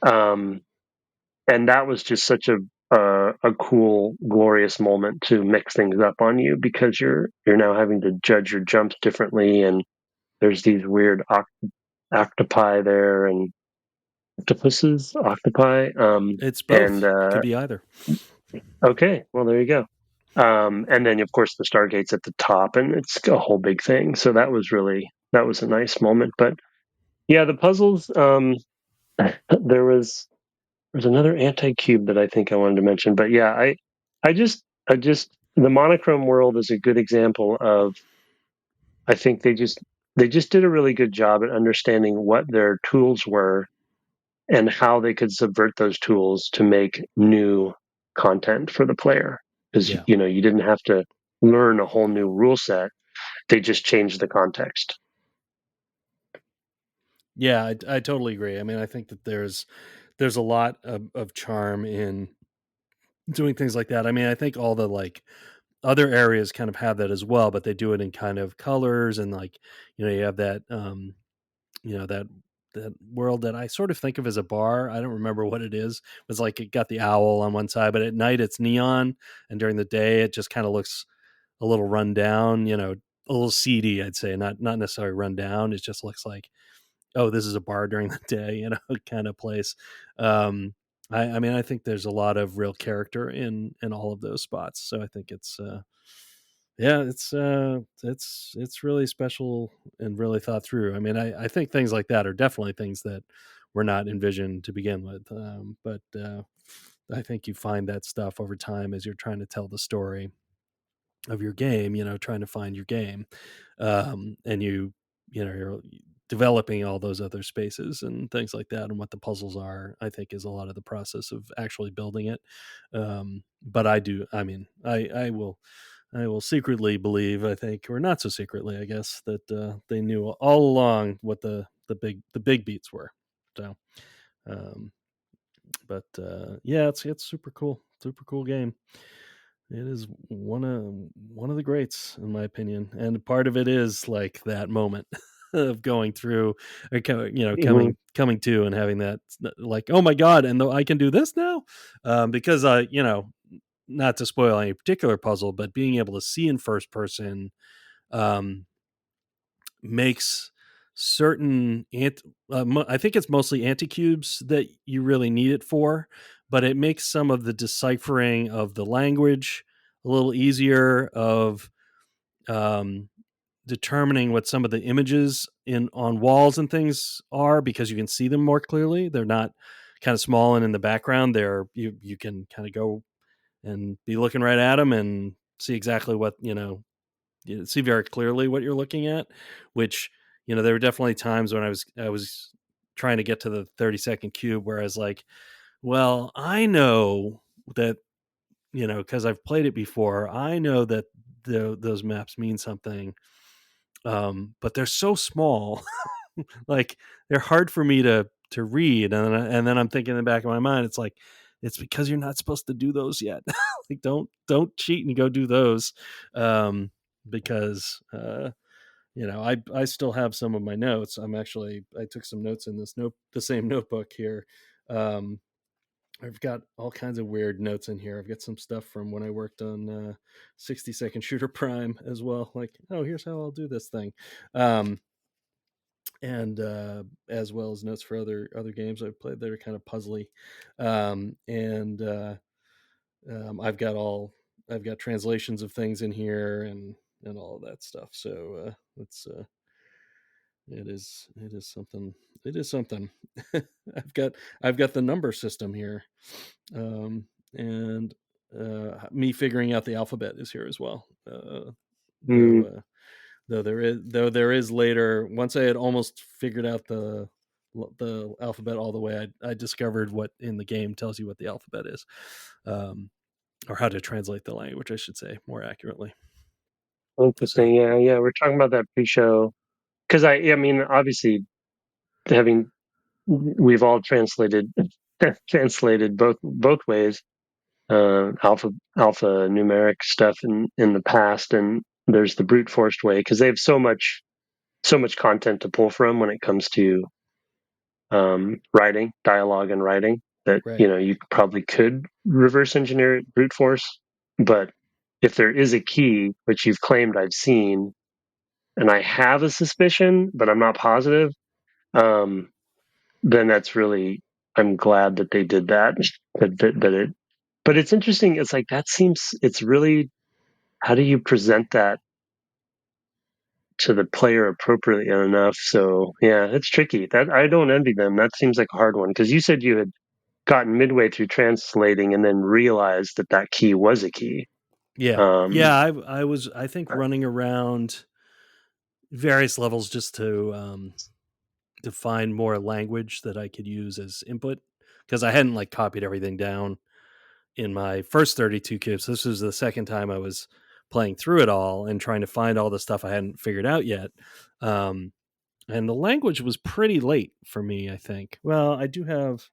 Um, and that was just such a cool, glorious moment to mix things up on you because you're now having to judge your jumps differently, and there's these weird octopi there and octopuses, octopi, It's and both. It could be either. okay, well there you go. And then of course the Stargate's at the top, and it's a whole big thing. So that was a nice moment. But yeah, the puzzles. There was There's another anti-cube that I think I wanted to mention, but yeah, I just the monochrome world is a good example of. I think they just did a really good job at understanding what their tools were and how they could subvert those tools to make new content for the player. Because Yeah. you didn't have to learn a whole new rule set; they just changed the context. Yeah, I totally agree. I mean, I think that there's a lot of charm in doing things like that. I mean, I think all the like other areas kind of have that as well, but they do it in kind of colors and like you have that you know that that world that I sort of think of as a bar. I don't remember what it is. It's like it got the owl on one side, but at night it's neon, and during the day it just kind of looks a little run down. A little seedy, I'd say. Not necessarily run down. It just looks like, oh, this is a bar during the day, kind of place. Um, I mean, I think there's a lot of real character in all of those spots. So I think yeah, it's really special and really thought through. I mean, I think things like that are definitely things that were not envisioned to begin with. But I think you find that stuff over time as you're trying to tell the story of your game, trying to find your game. And you're developing all those other spaces and things like that, and what the puzzles are, I think is a lot of the process of actually building it. But I mean, I will secretly believe, I think, or not so secretly, I guess, that they knew all along what the big beats were. So, um, but yeah, it's super cool game. It is one of the greats in my opinion, and part of it is like that moment of going through, or Mhm. coming to, and having that like, oh my god, and I can do this now, because not to spoil any particular puzzle, but being able to see in first person um, makes certain I think it's mostly anti-cubes that you really need it for, but it makes some of the deciphering of the language a little easier of um, determining what some of the images in on walls and things are, because you can see them more clearly. They're not kind of small and in the background. You can kind of go and be looking right at them and see exactly what, you see very clearly what you're looking at. Which, there were definitely times when I was trying to get to the 30-second cube where I was like, well, I know that, because I've played it before, I know that those maps mean something, but they're so small. Like, they're hard for me to read, and then I'm thinking in the back of my mind, it's like, it's because you're not supposed to do those yet. Like, don't cheat and go do those, because I still have some of my notes. I took some notes in the same notebook here. um I've got all kinds of weird notes in here. I've got some stuff from when I worked on 60-second shooter prime as well. Like, oh, here's how I'll do this thing. And as well as notes for other games I've played that are kind of puzzly. And I've got translations of things in here, and all of that stuff. So it is something. It is something. I've got I've got the number system here, and me figuring out the alphabet is here as well. Mm. Though there is later, once I had almost figured out the alphabet all the way, I discovered what in the game tells you what the alphabet is, or how to translate the language, I should say, more accurately. So Interesting. Yeah, yeah. We're talking about that pre-show because I mean, obviously, having we've all translated both ways, alpha numeric stuff in the past, and there's the brute forced way because they have so much content to pull from when it comes to writing, dialogue, and writing that right. you probably could reverse engineer it brute force, but if there is a key which you've claimed I've seen and I have a suspicion, but I'm not positive, um, then that's really I'm glad that they did that. That it, but it's interesting. It's like that seems it's really how do you present that to the player appropriately enough? So yeah, it's tricky. That I don't envy them. That seems like a hard one because you said you had gotten midway through translating and then realized that that key was a key. Yeah. Um, Yeah. I was, I think, running around various levels just to find more language that I could use as input, because I hadn't like copied everything down in my first 32 cubes. This was the second time I was playing through it all and trying to find all the stuff I hadn't figured out yet. Um, and the language was pretty late for me, I think. Well, I do have,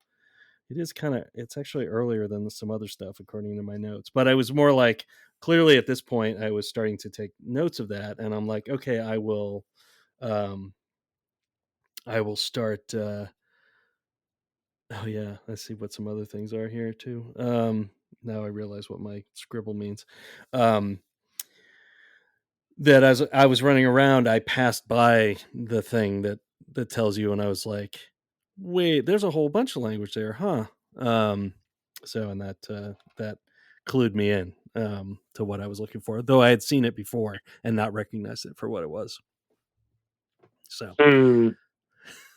it's actually earlier than some other stuff according to my notes, but I was more like, clearly at this point I was starting to take notes of that, and I'm like, okay, um I will start oh yeah, let's see what some other things are here too. Now I realize what my scribble means. Um that as I was running around, I passed by the thing that tells you, and I was like, "Wait, there's a whole bunch of language there, huh?" Um, so, and that clued me in, to what I was looking for, though I had seen it before and not recognized it for what it was. So, hmm,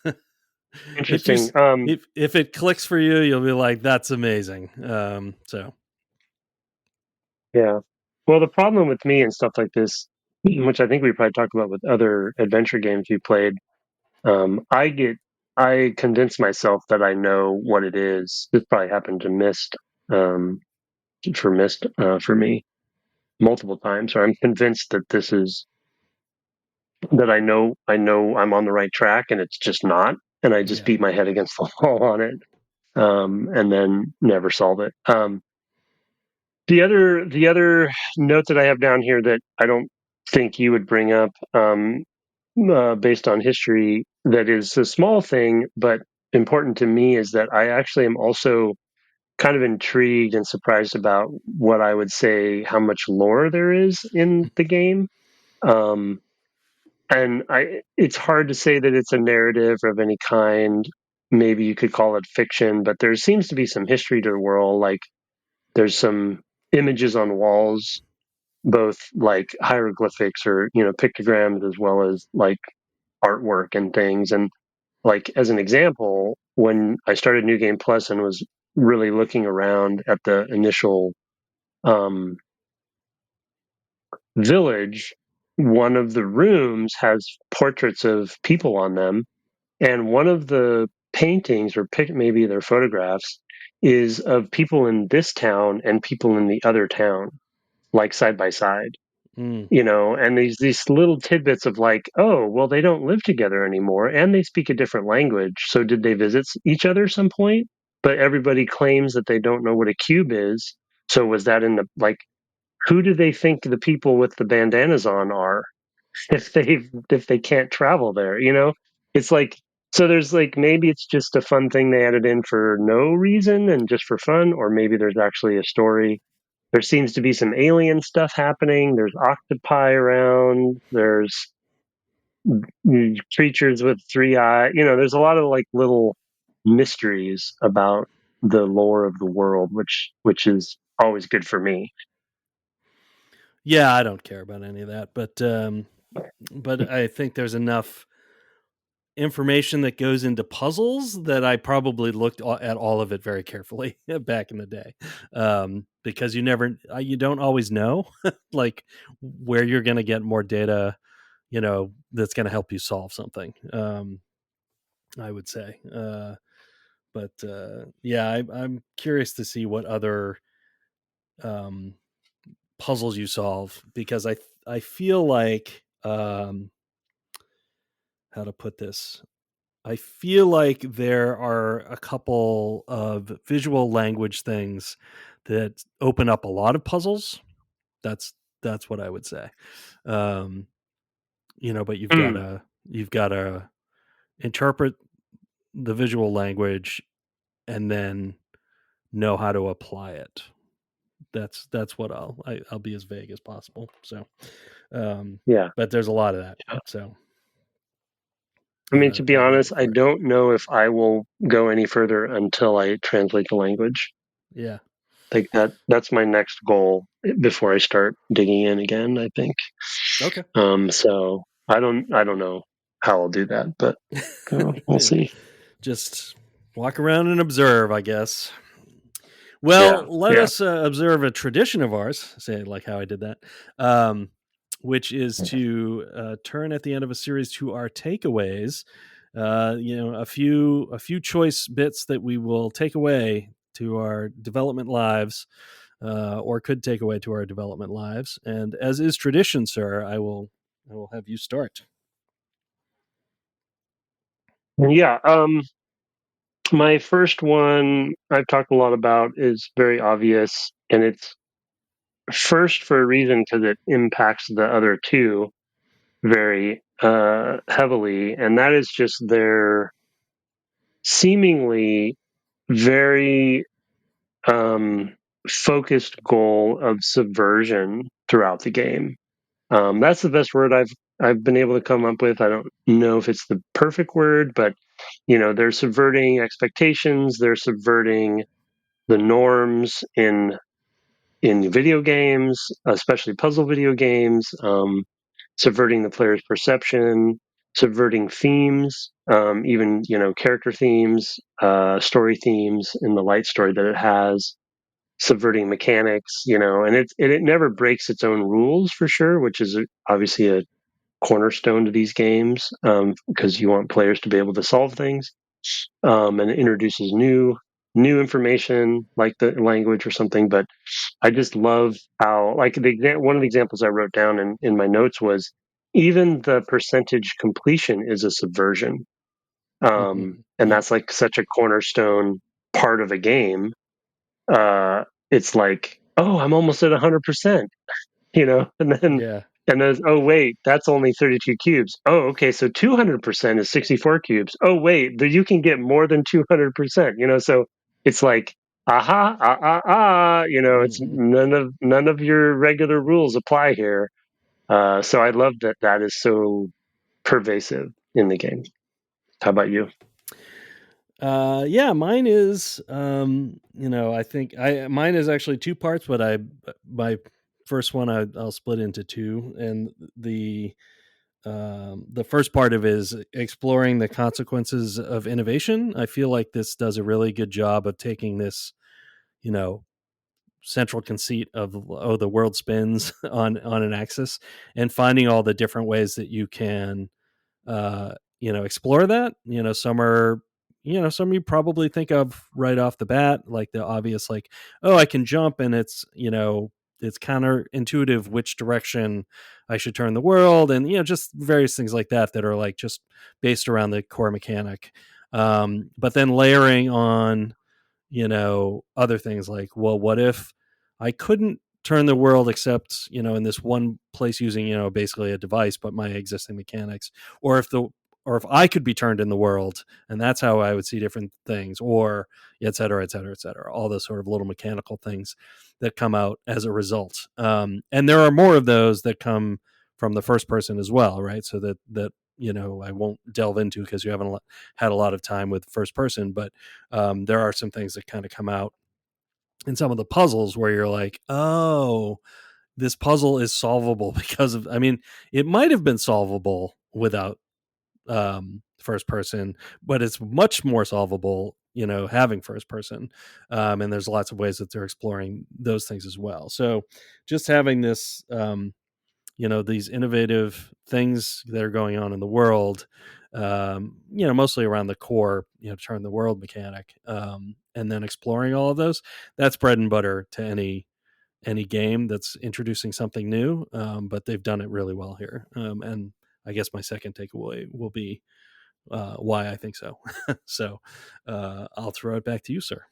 if you interesting. if it clicks for you, you'll be like, "That's amazing." So Yeah. Well, the problem with me and stuff like this, which I think we probably talked about with other adventure games we played, I convince myself that I know what it is. This probably happened to um, Mist, for me multiple times. Or I'm convinced that this is that I know I'm on the right track, and it's just not, and I just yeah, beat my head against the wall on it, and then never solve it. The other note that I have down here that I don't think you would bring up, based on history, that is a small thing but important to me, is that I actually am also kind of intrigued and surprised about what I would say how much lore there is in the game. Um, and it's hard to say that it's a narrative of any kind. Maybe you could call it fiction, but there seems to be some history to the world. Like there's some. images on walls, both like hieroglyphics or pictograms, as well as like artwork and things. And like as an example, when I started New Game Plus and was really looking around at the initial um, village, one of the rooms has portraits of people on them, and one of the paintings or maybe they're photographs is of people in this town and people in the other town, like side by side. Mm. And these little tidbits of like, oh, well, they don't live together anymore and they speak a different language. So did they visit each other some point? But everybody claims that they don't know what a cube is. So was that in the like, who do they think the people with the bandanas on are if they can't travel there? It's like, so there's like, maybe it's just a fun thing they added in for no reason and just for fun, or maybe there's actually a story. There seems to be some alien stuff happening. There's octopi around. There's creatures with three eyes. There's a lot of like little mysteries about the lore of the world, which is always good for me. Yeah, I don't care about any of that, but I think there's enough information that goes into puzzles that I probably looked at all of it very carefully back in the day, because you don't always know like where you're going to get more data, that's going to help you solve something. I would say, yeah, I'm curious to see what other um, puzzles you solve, because I feel like, how to put this, I feel like there are a couple of visual language things that open up a lot of puzzles. That's that's what I would say. Um, but Mm, you've gotta interpret the visual language and then know how to apply it. That's what I'll be as vague as possible. So, um, yeah. but there's a lot of that. So I mean, to be I get honest, it I for it. don't know if I will go any further until I translate the language. Yeah. Like that's my next goal before I start digging in again, I think. Okay. So I don't know how I'll do that, but we'll see. Just walk around and observe, I guess. Yeah, Well, let yeah. us observe a tradition of ours, say like how I did that, which is to turn at the end of a series to our takeaways. A few choice bits that we will take away to our development lives, or could take away to our development lives. And as is tradition, sir, I will have you start. Yeah. My first one I've talked a lot about is very obvious, and it's first for a reason because it impacts the other two very heavily, and that is just their seemingly very um, focused goal of subversion throughout the game. That's the best word I've been able to come up with. I don't know if it's the perfect word, but they're subverting expectations. They're subverting the norms in video games, especially puzzle video games. Subverting the player's perception, subverting themes, even character themes, story themes in the light story that it has, subverting mechanics, and it never breaks its own rules for sure, which is obviously a cornerstone to these games, because you want players to be able to solve things, and it introduces new information like the language or something. But I just love how, like, one of the examples I wrote down in my notes was even the percentage completion is a subversion. And Yep. that's like such a cornerstone part of a game. It's like, oh, I'm almost at 100%, and then, Yeah. oh, wait, that's only 32 cubes. Oh, okay. So 200% is 64 cubes. Oh, wait, you can get more than 200%, so it's like, aha, it's Hmm. none of your regular rules apply here. So I love that is so pervasive in the game. How about you? Yeah, mine is, I think mine is actually two parts, but my first one I'll split into two, and the first part of it is exploring the consequences of innovation. I feel like this does a really good job of taking this, you know, central conceit of, oh, the world spins on an axis, and finding all the different ways that you can explore that. Some you probably think of right off the bat, like the obvious, like, oh, I can jump, and it's counterintuitive which direction I should turn the world, and just various things like that are like just based around the core mechanic. But then layering on other things like, well, what if I couldn't turn the world except, in this one place using, basically a device, but my existing mechanics, or if I could be turned in the world, and that's how I would see different things, or et cetera, et cetera, et cetera, all those sort of little mechanical things that come out as a result. And there are more of those that come from the first person as well, right? So that I won't delve into because you haven't had a lot of time with first person, but there are some things that kind of come out in some of the puzzles where you're like, oh, this puzzle is solvable because of, I mean, it might have been solvable without first person, but it's much more solvable, having first person. And there's lots of ways that they're exploring those things as well. So just having this, these innovative things that are going on in the world, mostly around the core, turn the world mechanic, and then exploring all of those. That's bread and butter to any game that's introducing something new. But they've done it really well here. And I guess my second takeaway will be why I think so. So I'll throw it back to you, sir.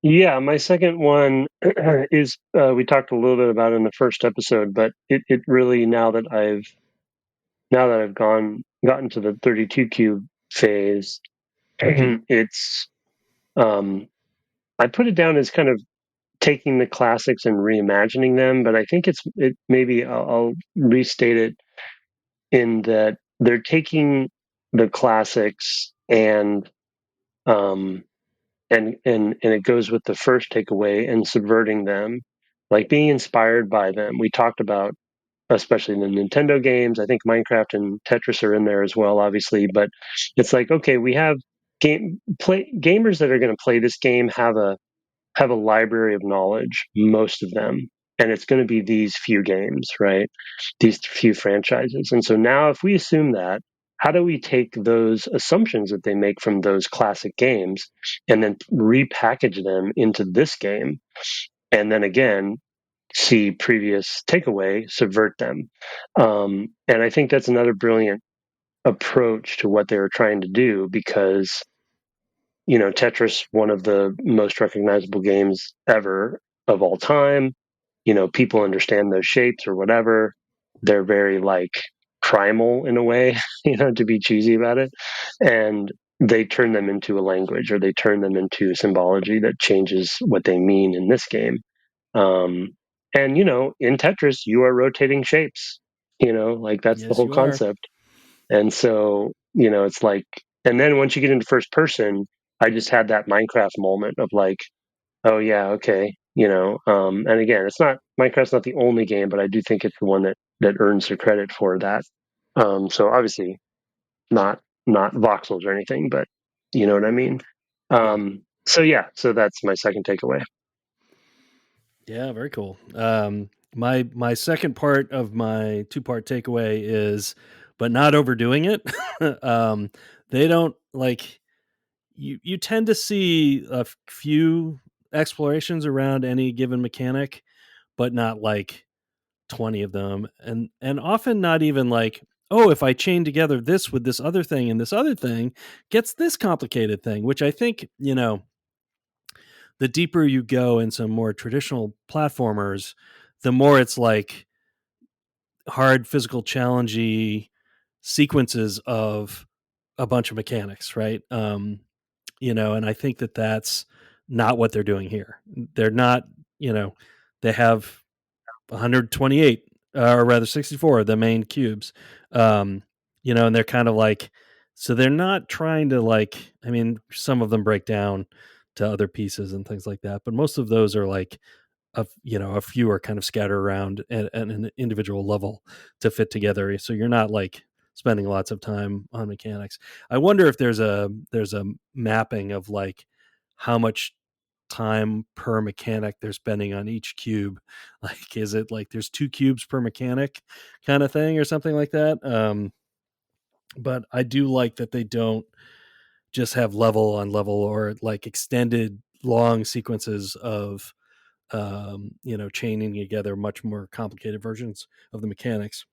Yeah, my second one is we talked a little bit about it in the first episode, but it really now that I've gotten to the 32 cube phase, it's I put it down as kind of taking the classics and reimagining them, but I think it maybe I'll restate it in that they're taking the classics um and it goes with the first takeaway and subverting them, like being inspired by them. We talked about, especially in the Nintendo games. I think Minecraft and Tetris are in there as well, obviously. But it's like, okay, we have gamers that are going to play this game have a library of knowledge, most of them, and it's going to be these few games, right? These few franchises. And so now, if we assume that, how do we take those assumptions that they make from those classic games and then repackage them into this game? And then again, see previous takeaway, subvert them. And I think that's another brilliant approach to what they were trying to do because, Tetris, one of the most recognizable games ever of all time. People understand those shapes or whatever. They're very like primal in a way, to be cheesy about it. And they turn them into a language or they turn them into symbology that changes what they mean in this game. Um, and in Tetris, you are rotating shapes. Like that's the Yes, whole you are. concept. And so, it's like, and then once you get into first person, I just had that Minecraft moment of like, oh yeah, okay, and again, it's not Minecraft's not the only game, but I do think it's the one that earns the credit for that. So obviously not voxels or anything, but you know what I mean. Yeah. So yeah, so that's my second takeaway. Yeah, very cool. My second part of my two-part takeaway is, but not overdoing it. um, they don't like you tend to see a few explorations around any given mechanic, but not like 20 of them, and often not even like, oh, if I chain together this with this other thing and this other thing gets this complicated thing, which I think, the deeper you go in some more traditional platformers, the more it's like hard physical challengey sequences of a bunch of mechanics, right? And I think that that's not what they're doing here. They're not, they have 128, or rather 64 of the main cubes, and they're kind of like So they're not trying to like, I mean, some of them break down to other pieces and things like that, but most of those are like a few are kind of scattered around at an individual level to fit together. So you're not like spending lots of time on mechanics. I wonder if there's a mapping of like how much time per mechanic they're spending on each cube. Like, is it like there's 2 cubes per mechanic kind of thing or something like that? But I do like that they don't just have level on level or like extended long sequences of chaining together much more complicated versions of the mechanics.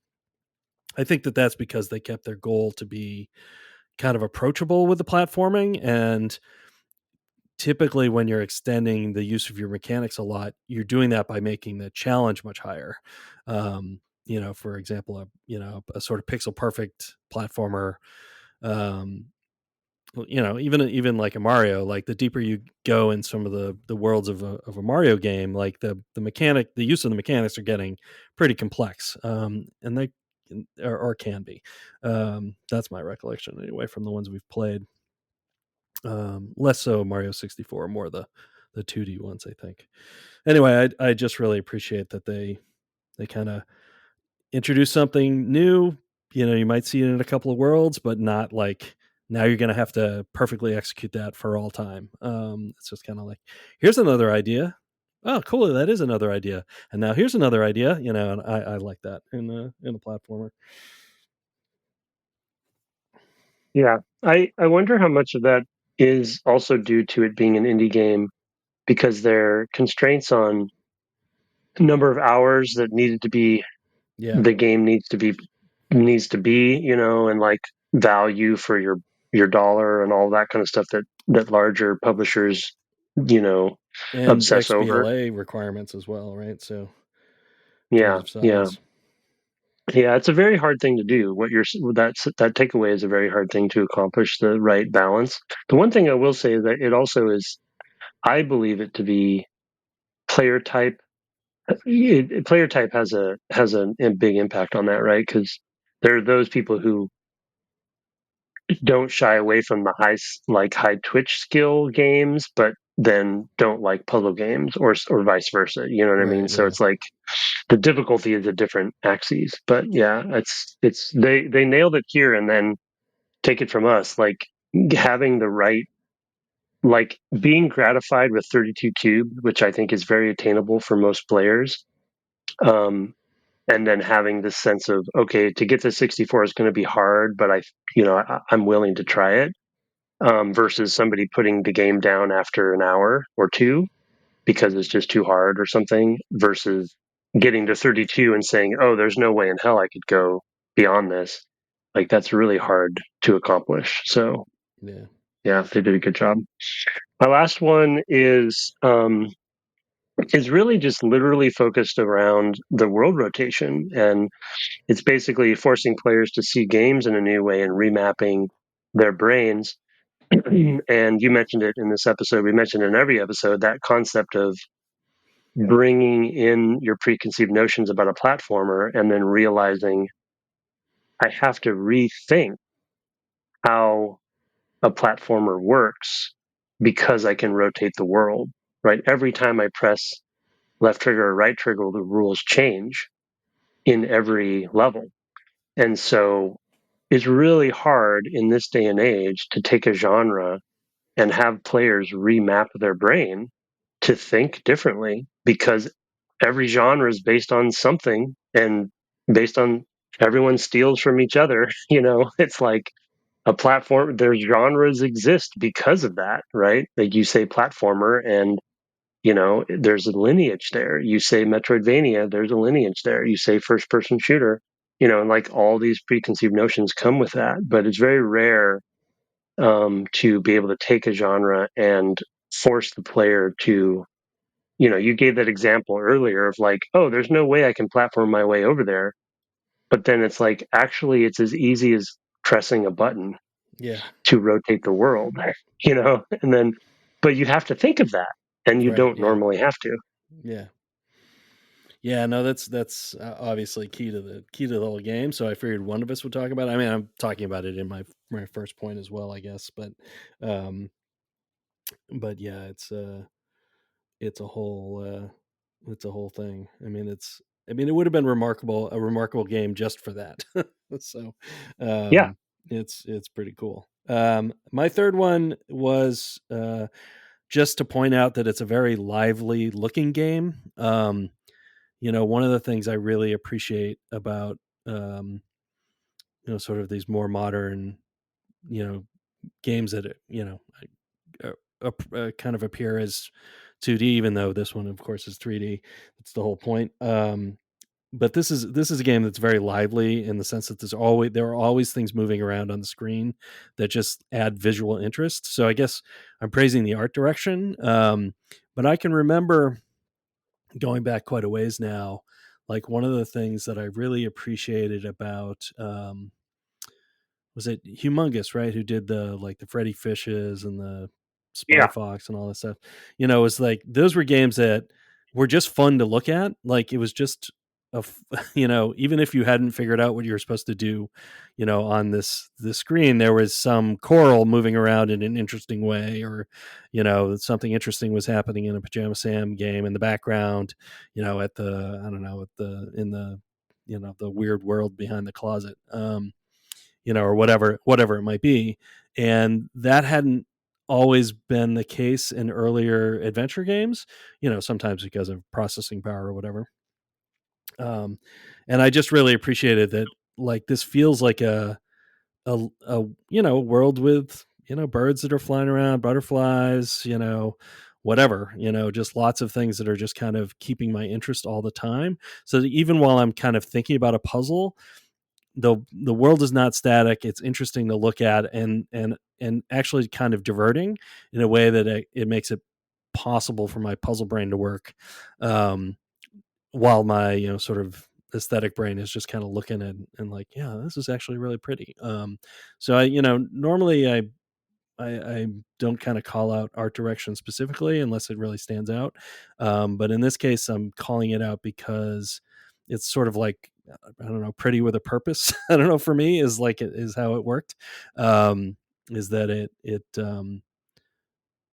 I think that that's because they kept their goal to be kind of approachable with the platforming. And typically, when you're extending the use of your mechanics a lot, you're doing that by making the challenge much higher. For example, a sort of pixel perfect platformer. Um, even like a Mario, like the deeper you go in some of the worlds of a Mario game, like the use of the mechanics are getting pretty complex, and they or can be. That's my recollection anyway from the ones we've played. Less so Mario 64, more the 2D ones, I think. Anyway, I just really appreciate that they kind of introduce something new. You might see it in a couple of worlds, but not like now you're going to have to perfectly execute that for all time. It's just kind of like, here's another idea. Oh, cool. That is another idea. And now here's another idea, and I like that in a platformer. Yeah, I wonder how much of that is also due to it being an indie game because there are constraints on number of hours that needed to be Yeah. the game needs to be, and like value for your dollar and all that kind of stuff that larger publishers, you know, And obsess over. XBLA requirements as well, right? So in terms Yeah, of yeah. size. Yeah, it's a very hard thing to do. That takeaway is a very hard thing to accomplish the right balance. The one thing I will say is that it also is, I believe it to be player type. Player type has a big impact on that, right? Because there are those people who don't shy away from the high twitch skill games, but then don't like puzzle games, or vice versa. You know what I mean? Right. So Yeah. it's like the difficulty is at different axes. But yeah, it's they nailed it here, and then take it from us. Like having the right, like being gratified with 32 cube, which I think is very attainable for most players. Um, and then having this sense of, okay, to get to 64 is going to be hard, but I'm willing to try it. Versus somebody putting the game down after an hour or two because it's just too hard or something, versus getting to 32 and saying, oh, there's no way in hell I could go beyond this. Like that's really hard to accomplish. So Yeah. yeah, they did a good job. My last one is really just literally focused around the world rotation, and it's basically forcing players to see games in a new way and remapping their brains. And you mentioned it in this episode. We mentioned in every episode that concept of bringing in your preconceived notions about a platformer and then realizing I have to rethink how a platformer works because I can rotate the world, right? Every time I press left trigger or right trigger, the rules change in every level. And so it's really hard in this day and age to take a genre and have players remap their brain to think differently, because every genre is based on something and based on everyone steals from each other. It's like a platform, their genres exist because of that, right? Like you say platformer, and there's a lineage there. You say Metroidvania, there's a lineage there. You say first person shooter, and like all these preconceived notions come with that. But it's very rare to be able to take a genre and force the player to, you gave that example earlier of like, oh, there's no way I can platform my way over there. But then it's like, actually, it's as easy as pressing a button Yeah. to rotate the world, and then, but you have to think of that, and you Right. don't Yeah. normally have to. Yeah. Yeah, no, that's obviously key to the whole game. So I figured one of us would talk about it. I mean, I'm talking about it in my first point as well, I guess. Um, but yeah, it's a whole it's a whole thing. I mean, it would have been a remarkable game just for that. So, Yeah, it's pretty cool. My third one was just to point out that it's a very lively looking game. One of the things I really appreciate about um, sort of these more modern, you know, games that kind of appear as 2D, even though this one, of course, is 3D. That's the whole point. But this is a game that's very lively in the sense that there are always things moving around on the screen that just add visual interest. So I guess I'm praising the art direction. But I can remember going back quite a ways now, like one of the things that I really appreciated about was it Humongous, right? Who did the Freddy Fishes and the Spy yeah, Fox and all that stuff. It was like those were games that were just fun to look at. Like it was just even if you hadn't figured out what you were supposed to do, on this screen, there was some coral moving around in an interesting way, or something interesting was happening in a Pajama Sam game in the background, at the I don't know, at the in the the weird world behind the closet. Or whatever it might be. And that hadn't always been the case in earlier adventure games, sometimes because of processing power or whatever. Um, and I just really appreciated that. Like this feels like a world with birds that are flying around, butterflies, whatever, just lots of things that are just kind of keeping my interest all the time. So that even while I'm kind of thinking about a puzzle, the world is not static. It's interesting to look at, and actually kind of diverting in a way that it makes it possible for my puzzle brain to work, um, while my sort of aesthetic brain is just kind of looking at and like, yeah, this is actually really pretty. So I normally I don't kind of call out art direction specifically unless it really stands out. But in this case, I'm calling it out because it's sort of like, I don't know, pretty with a purpose. I don't know, for me is like it is how it worked. Is that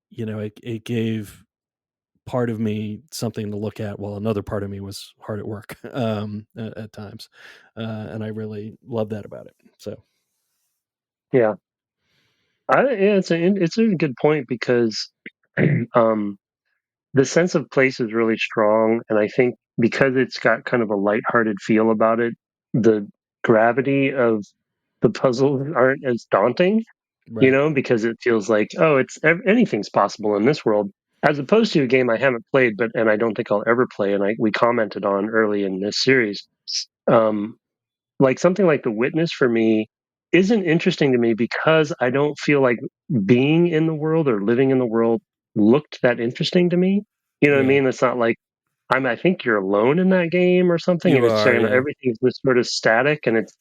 it gave part of me something to look at while another part of me was hard at work, at times. And I really love that about it. So yeah. Yeah, it's a good point because um, the sense of place is really strong, and I think because it's got kind of a lighthearted feel about it, the gravity of the puzzles aren't as daunting, right, because it feels like, oh, anything's possible in this world, as opposed to a game I haven't played, and I don't think I'll ever play, and we commented on early in this series. Um, like something like The Witness for me isn't interesting to me because I don't feel like being in the world or living in the world looked that interesting to me. You know what I yeah, mean? It's not like I think you're alone in that game or something, you and it's are, saying yeah, everything's just sort of static, and it's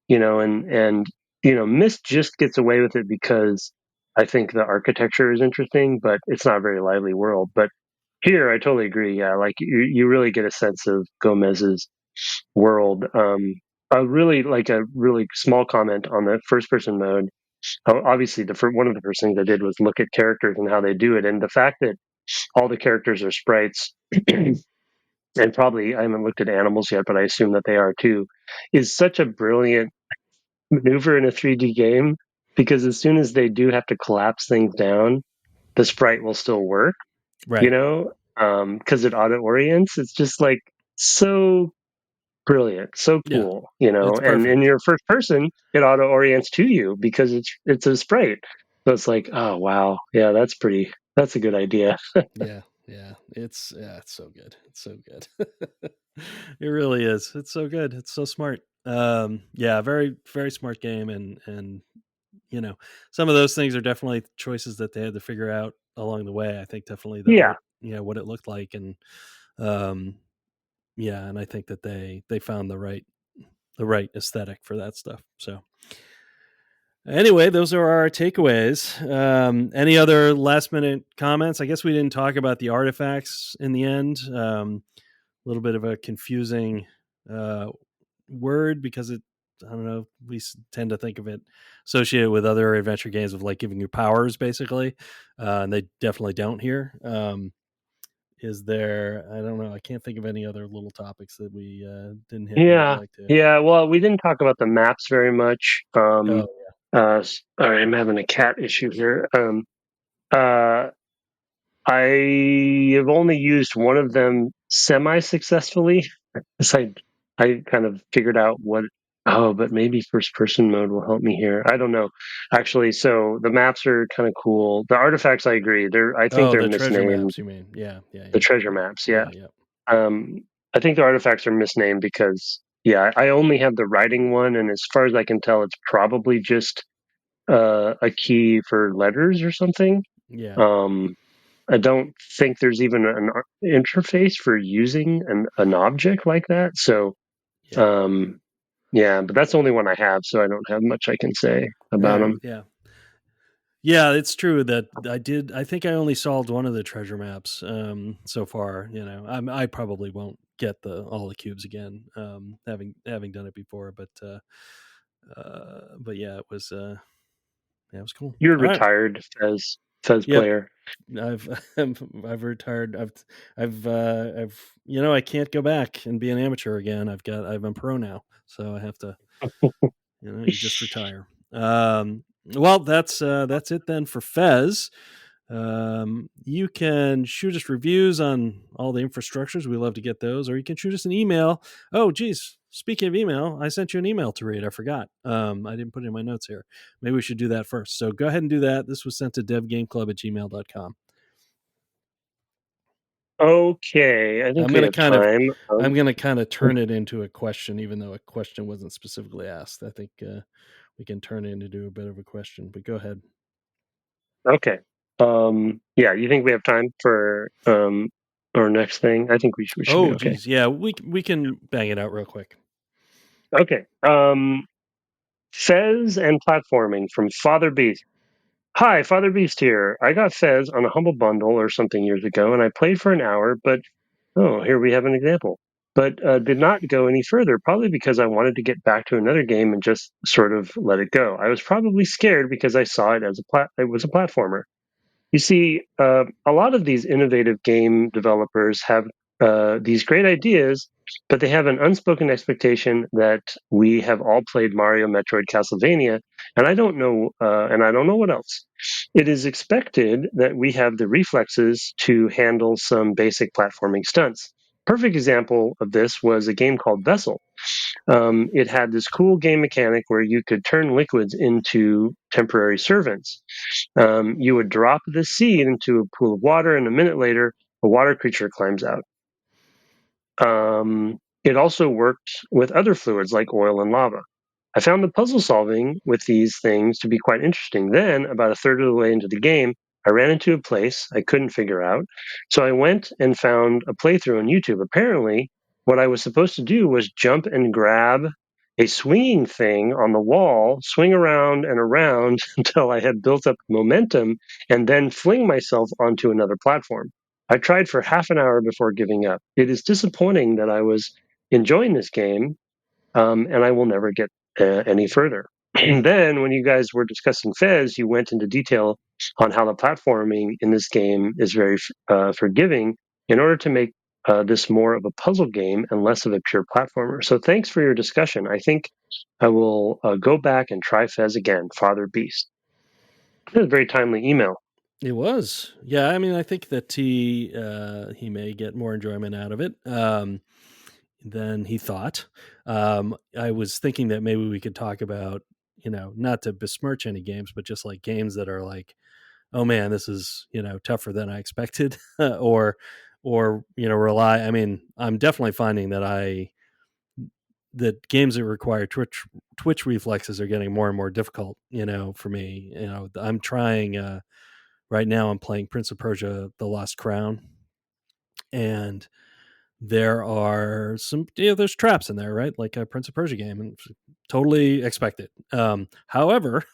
and Myst just gets away with it because I think the architecture is interesting, but it's not a very lively world. But here, I totally agree. Yeah, like you really get a sense of Gomez's world. A really small comment on the first person mode. Obviously, one of the first things I did was look at characters and how they do it, and the fact that all the characters are sprites, and probably I haven't looked at animals yet, but I assume that they are too, is such a brilliant maneuver in a 3D game because as soon as they do have to collapse things down, the sprite will still work, right, because it auto orients. It's just like so brilliant, so yeah, cool, it's and in perfect. your first person, it auto orients to you because it's a sprite. So it's like, oh wow, yeah, that's a good idea. Yeah, it's so good. It's so good. It really is. It's so good. It's so smart. Yeah, very very smart game, and you know, some of those things are definitely choices that they had to figure out along the way. I think definitely the Yeah, art, what it looked like, and um yeah, and I think that they found the right aesthetic for that stuff. So anyway, those are our takeaways. Any other last minute comments? I guess we didn't talk about the artifacts in the end. little bit of a confusing uh, word because it. I don't know. We tend to think of it associated with other adventure games of like giving you powers, basically, and they definitely don't here. Is there? I don't know. I can't think of any other little topics that we didn't hit that you'd Yeah, like to. yeah. Well, we didn't talk about the maps very much. Oh, Sorry, I'm having a cat issue here. Uh, I have only used one of them semi-successfully. Because I kind of figured out what. Oh, but maybe first person mode will help me here. I don't know. Actually, so the maps are kind of cool. The artifacts, I agree. I think oh, they're the treasure misnamed. maps. You mean? Yeah, yeah, The yeah, treasure maps, yeah. yeah, yeah, Um, I think the artifacts are misnamed because, yeah, I only have the writing one, and as far as I can tell, it's probably just a key for letters or something. yeah, Um, I don't think there's even an interface for using an object like that. So, yeah. um, yeah, but that's the only one I have, so I don't have much I can say All about right, them. yeah. Yeah, it's true that I did. I think I only solved one of the treasure maps so far. I probably won't get all the cubes again, having done it before. But yeah, it was cool. You're All right. retired as Fez Yep. player. I've I've retired. I've I can't go back and be an amateur again. I'm a pro now, so I have to. You just retire. Well, that's it then for Fez. You can shoot us reviews on all the infrastructures. We love to get those, or you can shoot us an email. Oh, geez. Speaking of email, I sent you an email to read. I forgot. I didn't put it in my notes here. Maybe we should do that first. So go ahead and do that. This was sent to devgameclub@gmail.com. Okay, I think I'm we gonna have kind of time. I'm gonna kind of turn it into a question, even though a question wasn't specifically asked. I think we can turn it into a bit of a question. But go ahead. Okay. Yeah, you think we have time for our next thing? I think we should be Oh, okay. geez, yeah, we can bang it out real quick. Okay. Fez and platforming from Father Beast. Hi, Father Beast here. I got Fez on a humble bundle or something years ago, and I played for an hour, but oh, here we have an example. But did not go any further, probably because I wanted to get back to another game and just sort of let it go. I was probably scared because I saw it as it was a platformer. You see, a lot of these innovative game developers have these great ideas, but they have an unspoken expectation that we have all played Mario, Metroid, Castlevania, and I don't know what else. It is expected that we have the reflexes to handle some basic platforming stunts. Perfect example of this was a game called Vessel. It had this cool game mechanic where you could turn liquids into temporary servants. You would drop the seed into a pool of water, and a minute later, a water creature climbs out. It also worked with other fluids like oil and lava. I found the puzzle solving with these things to be quite interesting. Then, about a third of the way into the game, I ran into a place I couldn't figure out. So I went and found a playthrough on YouTube. Apparently, what I was supposed to do was jump and grab a swinging thing on the wall, swing around and around until I had built up momentum, and then fling myself onto another platform. I tried for half an hour before giving up. It is disappointing that I was enjoying this game, and I will never get any further. And then, when you guys were discussing Fez, you went into detail on how the platforming in this game is very forgiving in order to make this more of a puzzle game and less of a pure platformer. So, thanks for your discussion. I think I will go back and try Fez again, Father Beast. It was a very timely email. It was, yeah. I mean, I think that he may get more enjoyment out of it than he thought. I was thinking that maybe we could talk about, not to besmirch any games, but just like games that are like, oh man, this is tougher than I expected, or rely. I mean, I'm definitely finding that games that require twitch reflexes are getting more and more difficult. For me, I'm trying. Right now, I'm playing Prince of Persia: The Lost Crown, and there are there's traps in there, right? Like a Prince of Persia game, and totally expect it. However,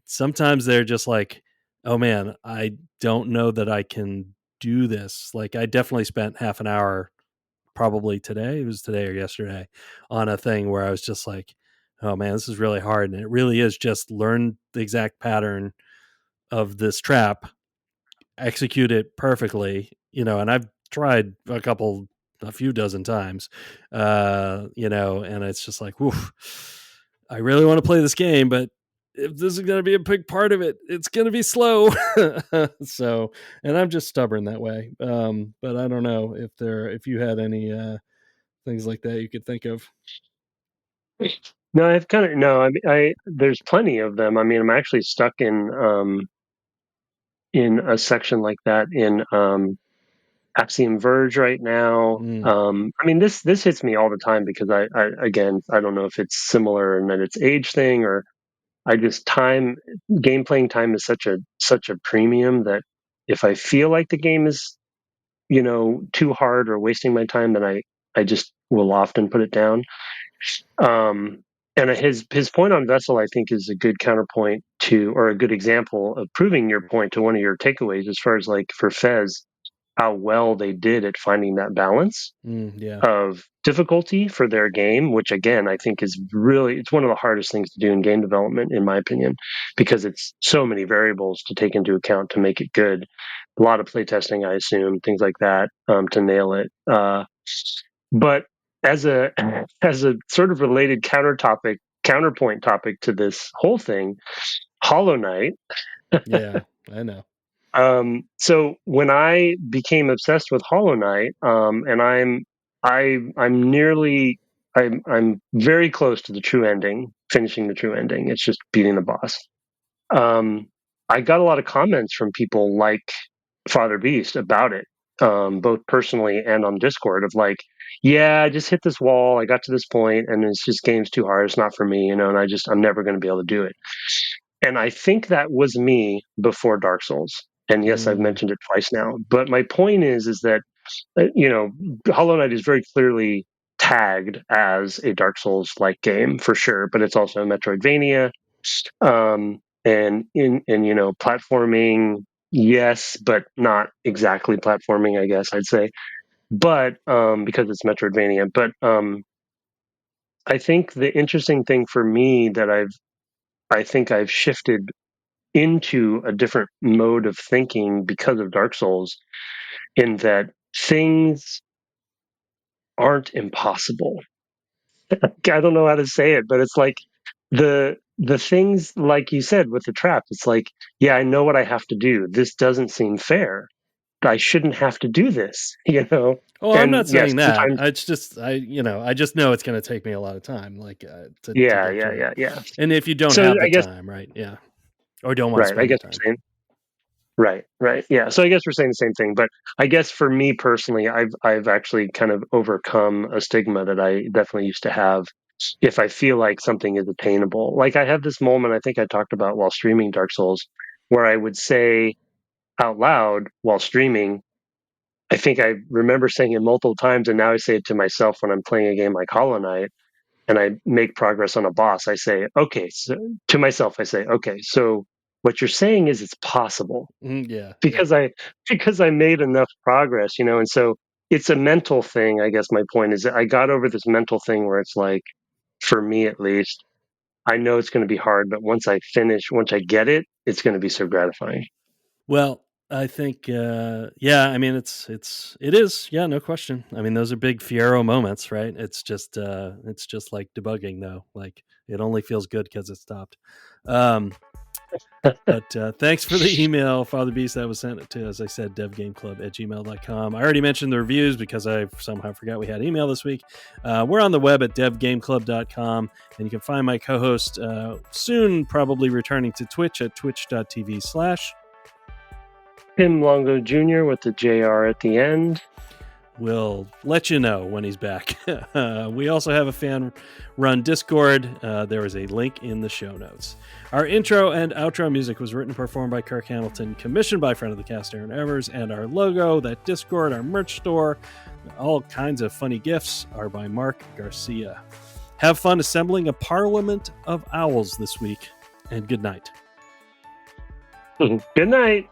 sometimes they're just like, oh man, I don't know that I can do this. Like I definitely spent half an hour probably today. It was today or yesterday on a thing where I was just like, oh man, this is really hard. And it really is just learn the exact pattern of this trap, execute it perfectly, and I've tried a few dozen times, and it's just like, woof, I really want to play this game, but if this is going to be a big part of it, it's going to be slow. So, and I'm just stubborn that way. But I don't know if you had any things like that you could think of. No, I've kind of no. I mean, there's plenty of them. I mean, I'm actually stuck in a section like that in Axiom Verge right now. I mean, this hits me all the time because I again, I don't know if it's similar and that it's age thing, or I just game playing time is such a premium that if I feel like the game is, too hard or wasting my time, then I just will often put it down. And his point on Vessel, I think, is a good counterpoint to, or a good example of proving your point to one of your takeaways, as far as like for Fez, how well they did at finding that balance of difficulty for their game, which again, I think is really, it's one of the hardest things to do in game development, in my opinion, because it's so many variables to take into account to make it good. A lot of playtesting, I assume, things like that, to nail it. But as a sort of related counterpoint topic to this whole thing, Hollow Knight. Yeah, I know. So when I became obsessed with Hollow Knight, and I'm very close to the true ending, finishing the true ending. It's just beating the boss. I got a lot of comments from people like Father Beast about it, both personally and on Discord, of like, yeah, I just hit this wall. I got to this point, and it's just game's too hard. It's not for me, and I'm never going to be able to do it. And I think that was me before Dark Souls. And yes, I've mentioned it twice now. But my point is that Hollow Knight is very clearly tagged as a Dark Souls-like game for sure, but it's also a Metroidvania, and platforming. Yes, but not exactly platforming, I guess I'd say. But because it's Metroidvania. But I think the interesting thing for me that I think I've shifted into a different mode of thinking because of Dark Souls, in that things aren't impossible. I don't know how to say it, but it's like the things, like you said with the trap, it's like, yeah, I know what I have to do. This doesn't seem fair. I shouldn't have to do this, Oh, and I'm not saying yes, that. It's just I just know it's going to take me a lot of time, like to yeah. And if you don't So have the I guess, time, right? Yeah, or don't want to right. I spend the guess time. we're saying, right. Yeah. So I guess we're saying the same thing, but I guess for me personally, I've actually kind of overcome a stigma that I definitely used to have. If I feel like something is attainable, like I have this moment I think I talked about while streaming Dark Souls, where I would say out loud while streaming, I think I remember saying it multiple times, and now I say it to myself when I'm playing a game like Hollow Knight and I make progress on a boss. I say, okay, so to myself, I say, okay, so what you're saying is it's possible, Yeah, because I made enough progress, and so it's a mental thing. I guess my point is that I got over this mental thing where it's like, for me at least, I know it's going to be hard, but once I get it, it's going to be so gratifying. Well, I think, yeah. I mean, it is. Yeah, no question. I mean, those are big Fiero moments, right? It's just like debugging, though. Like it only feels good because it stopped. But thanks for the email, Father Beast. That was sent to, as I said, devgameclub@gmail.com. I already mentioned the reviews because I somehow forgot we had email this week. We're on the web at devgameclub.com, and you can find my co-host soon, probably returning to Twitch at twitch.tv/ Tim Longo Jr. with the JR at the end. We'll let you know when he's back. We also have a fan-run Discord. There is a link in the show notes. Our intro and outro music was written and performed by Kirk Hamilton, commissioned by friend of the cast Aaron Evers, and our logo, that Discord, our merch store, all kinds of funny gifts are by Mark Garcia. Have fun assembling a parliament of owls this week, and good night. Good night.